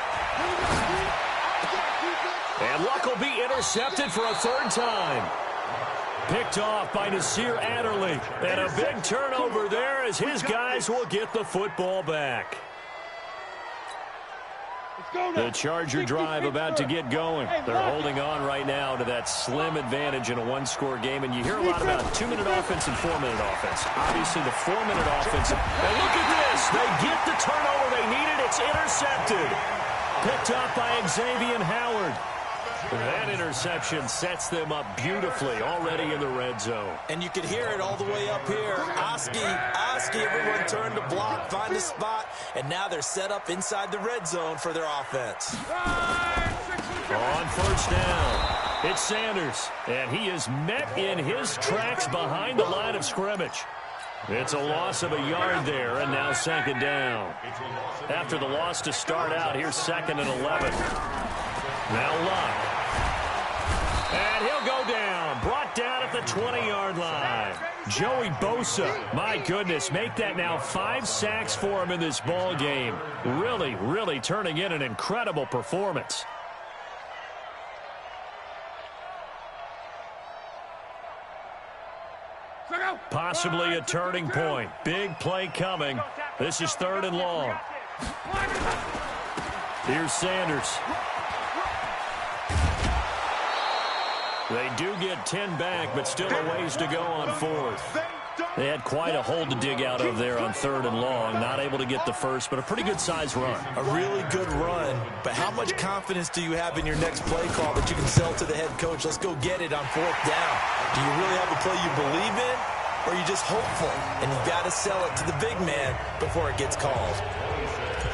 And Luck will be intercepted for a 3rd time. Picked off by Nasir Adderley. And a big turnover there as his guys will get the football back. The Charger drive about to get going. They're holding on right now to that slim advantage in a one-score game, and you hear a lot about 2-minute offense and 4-minute offense. Obviously, the 4-minute offense. And look at this. They get the turnover they needed. It's intercepted. Picked off by Xavier Howard. That interception sets them up beautifully already in the red zone. And you could hear it all the way up here. Oski, everyone turned to block, find a spot, and now they're set up inside the red zone for their offense. On first down, it's Sanders, and he is met in his tracks behind the line of scrimmage. It's a loss of a yard there, and now second down. After the loss to start out, here's 2nd and 11. Now Luck. And he'll go down. Brought down at the 20-yard line. Joey Bosa, my goodness, make that now 5 sacks for him in this ball game. Really, really turning in an incredible performance. Possibly a turning point. Big play coming. This is 3rd and long. Here's Sanders. They do get 10 back, but still a ways to go on 4th. They had quite a hole to dig out of there on 3rd and long. Not able to get the first, but a pretty good-sized run. A really good run, but how much confidence do you have in your next play call that you can sell to the head coach? Let's go get it on 4th down. Do you really have a play you believe in, or are you just hopeful? And you've got to sell it to the big man before it gets called.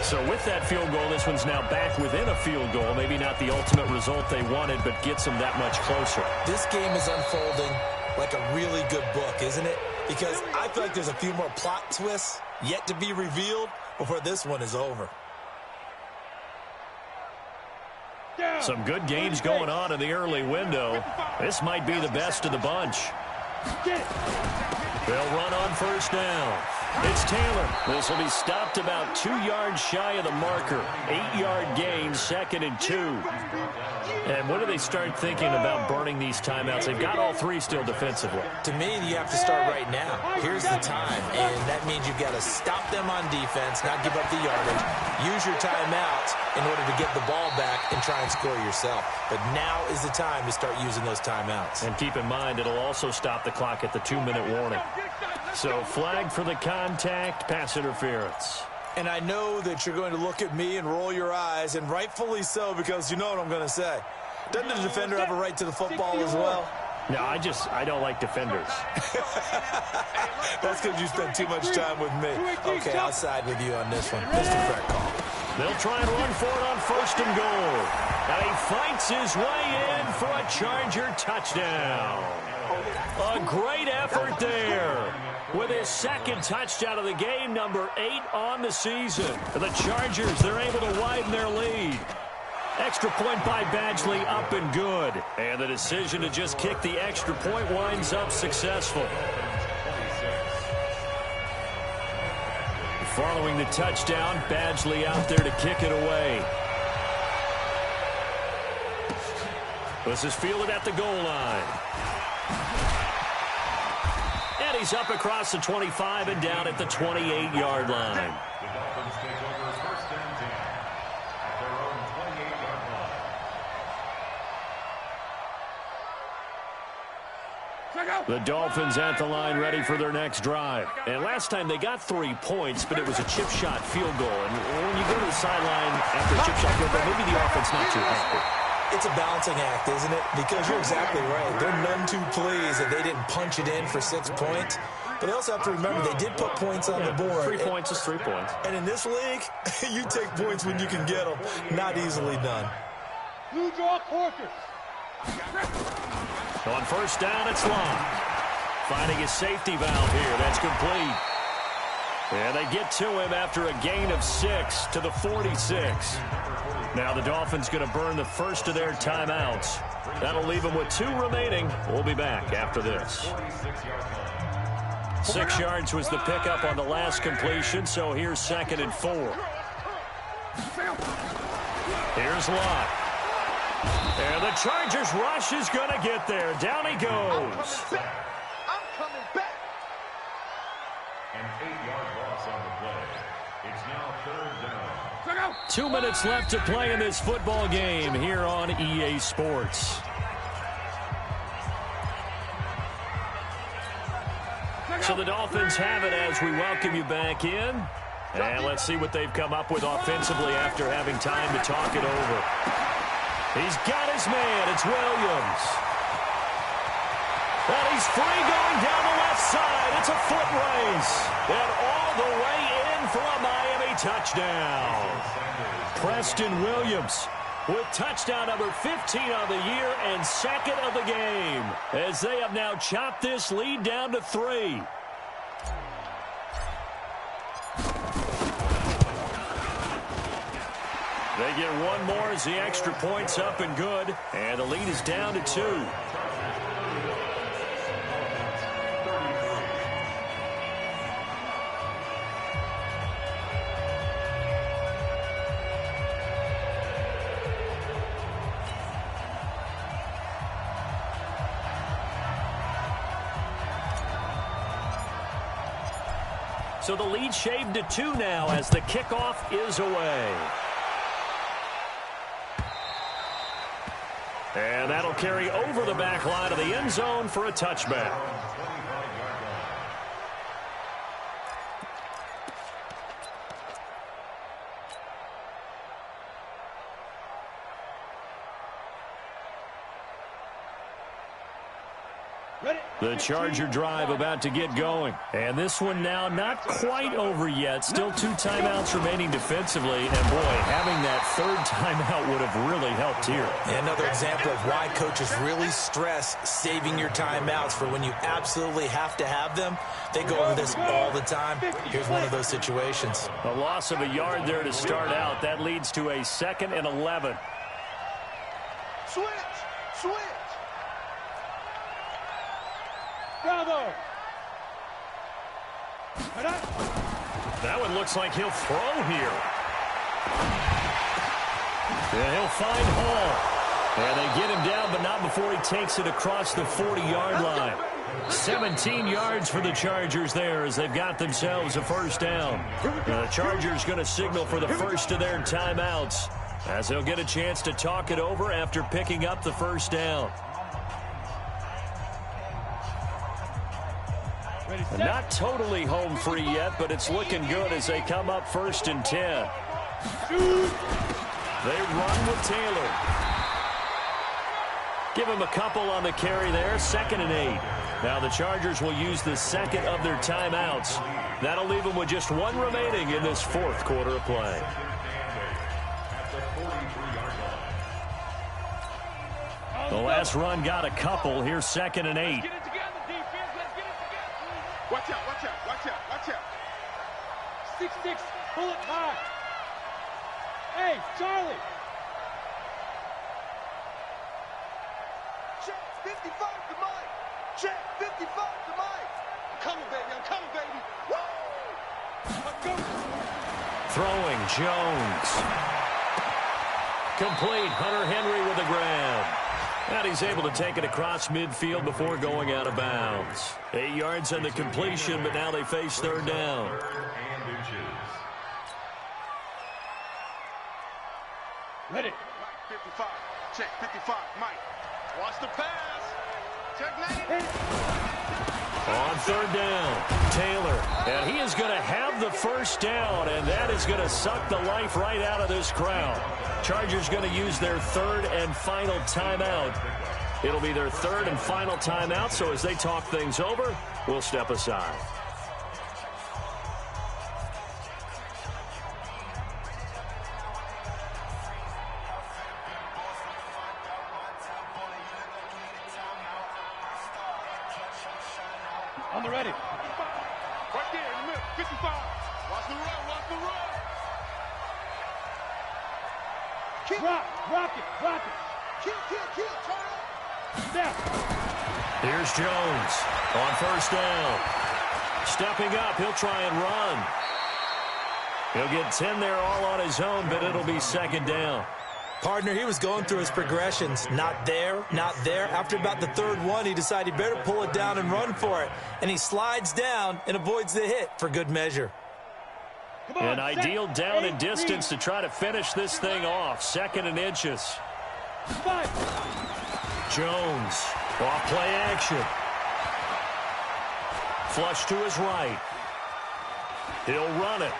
So with that field goal, this one's now back within a field goal. Maybe not the ultimate result they wanted, but gets them that much closer. This game is unfolding like a really good book, isn't it? Because I feel like there's a few more plot twists yet to be revealed before this one is over. Some good games going on in the early window. This might be the best of the bunch. They'll run on first down. It's Taylor. This will be stopped about 2 yards shy of the marker. 8-yard gain, 2nd and 2. And when do they start thinking about burning these timeouts? They've got all 3 still defensively. To me, you have to start right now. Here's the time, and that means you've got to stop them on defense, not give up the yardage, use your timeouts in order to get the ball back and try and score yourself. But now is the time to start using those timeouts. And keep in mind, it'll also stop the clock at the 2-minute warning. So flag for the contact, pass interference. And I know that you're going to look at me and roll your eyes, and rightfully so, because you know what I'm going to say. Doesn't the defender have a right to the football as well? No, I don't like defenders. That's because you spend too much time with me. Okay, I'll side with you on this one. Mr. Fair call. They'll try and run for it on 1st and goal. And he fights his way in for a Charger touchdown. A great effort there. With his 2nd touchdown of the game, number 8 on the season. The Chargers, they're able to widen their lead. Extra point by Badgley, up and good. And the decision to just kick the extra point winds up successful. Following the touchdown, Badgley out there to kick it away. This is fielded at the goal line. And he's up across the 25 and down at the 28-yard line. The Dolphins take over 1st and 10 at their own 28-yard line. The Dolphins at the line ready for their next drive. And last time they got 3 points, but it was a chip shot field goal. And when you go to the sideline after a chip shot field goal, maybe the offense not too happy. It's a balancing act, isn't it? Because you're exactly right. They're none too pleased that they didn't punch it in for 6 points. But they also have to remember they did put points on the board. 3 points is 3 points. And in this league, you take points when you can get them. Not easily done. Blue draw quarters. On first down, it's Long. Finding his safety valve here. That's complete. And they get to him after a gain of 6 to the 46. Now the Dolphins going to burn the first of their timeouts. That'll leave them with 2 remaining. We'll be back after this. 6 yards was the pickup on the last completion, so here's 2nd and 4. Here's Lott. And the Chargers rush is going to get there. Down he goes. I'm coming back. An 8-yard loss on the play. It's now 3rd down. 2 minutes left to play in this football game here on EA Sports. So the Dolphins have it as we welcome you back in. And let's see what they've come up with offensively after having time to talk it over. He's got his man. It's Williams. And he's free going down the left side. It's a foot race. And all the way in for a Miami touchdown. Preston Williams with touchdown number 15 on the year and second of the game, as they have now chopped this lead down to 3. They get one more as the extra point's up and good, and the lead is down to 2. So the lead shaved to 2 now as the kickoff is away. And that'll carry over the back line of the end zone for a touchback. The Charger drive about to get going. And this one now not quite over yet. Still 2 timeouts remaining defensively. And, boy, having that third timeout would have really helped here. Another example of why coaches really stress saving your timeouts for when you absolutely have to have them. They go over this all the time. Here's one of those situations. A loss of a yard there to start out. That leads to a 2nd and 11. Switch! Switch! Bravo! That one looks like he'll throw here. And he'll find Hall. And they get him down, but not before he takes it across the 40-yard line. 17 yards for the Chargers there as they've got themselves a first down. Now the Chargers going to signal for the first of their timeouts as they'll get a chance to talk it over after picking up the first down. Not totally home free yet, but it's looking good as they come up 1st and 10. They run with Taylor. Give him a couple on the carry there, 2nd and 8. Now the Chargers will use the second of their timeouts. That'll leave them with just 1 remaining in this 4th quarter of play. The last run got a couple. Here's 2nd and 8. Watch out, watch out, watch out, watch out. 6-6, pull it high. Hey, Charlie. Check 55 to Mike. Check 55 to Mike. I'm coming, baby. I'm coming, baby. Woo! Let's go. Throwing Jones. Complete. Hunter Henry with a grab. And he's able to take it across midfield before going out of bounds. 8 yards on the completion, but now they face 3rd down. Ready. 55. Check 55. Mike. Watch the pass. Check 90. On 3rd down, Taylor. And he is going to have the first down, and that is going to suck the life right out of this crowd. Chargers going to use their 3rd and final timeout. It'll be their 3rd and final timeout, so as they talk things over, we'll step aside. On the ready. Right there in the middle. 55. Watch the run. Watch the run. Kill. Rock it. Kill. Turn up. Step. Here's Jones on 1st down. Stepping up, he'll try and run. He'll get 10 there all on his own, but it'll be 2nd down. Partner, he was going through his progressions. Not there, not there. After about the 3rd one, he decided he better pull it down and run for it. And he slides down and avoids the hit for good measure. An ideal down and distance to try to finish this thing off. 2nd and inches. 5. Jones, off play action. Flush to his right. He'll run it.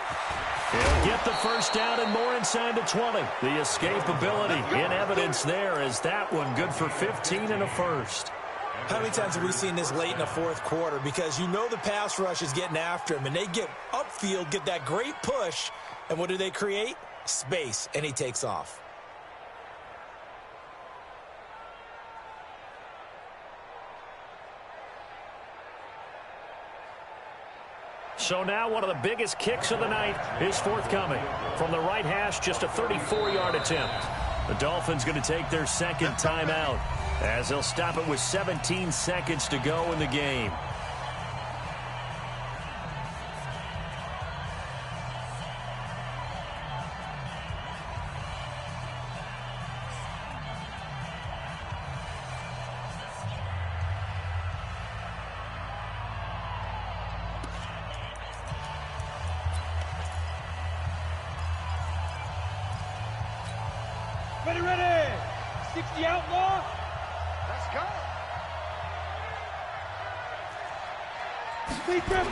He'll get the first down and more inside the 20. The escapability in evidence there as that one good for 15 and a first. How many times have we seen this late in the 4th quarter? Because you know the pass rush is getting after him, and they get upfield, get that great push, and what do they create? Space, and he takes off. So now one of the biggest kicks of the night is forthcoming. From the right hash, just a 34-yard attempt. The Dolphins going to take their 2nd timeout as they'll stop it with 17 seconds to go in the game. Ready. 60 outlaw. Let's go. Speed grip.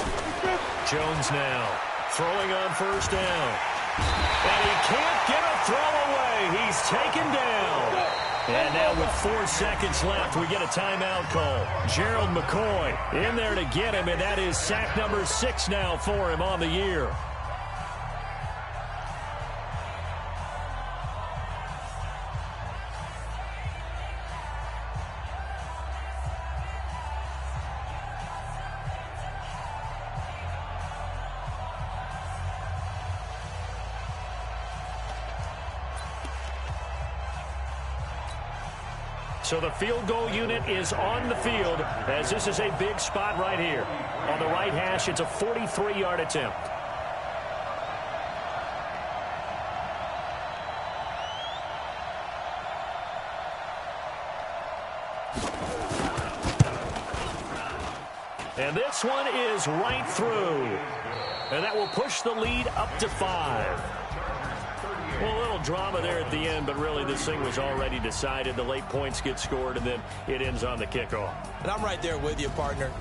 Jones now throwing on 1st down. And he can't get a throw away. He's taken down. And now with 4 seconds left, we get a timeout call. Gerald McCoy in there to get him, and that is sack number 6 now for him on the year. So the field goal unit is on the field as this is a big spot right here. On the right hash, it's a 43-yard attempt. And this one is right through. And that will push the lead up to 5. Well, a little drama there at the end, but really this thing was already decided. The late points get scored, and then it ends on the kickoff. And I'm right there with you, partner.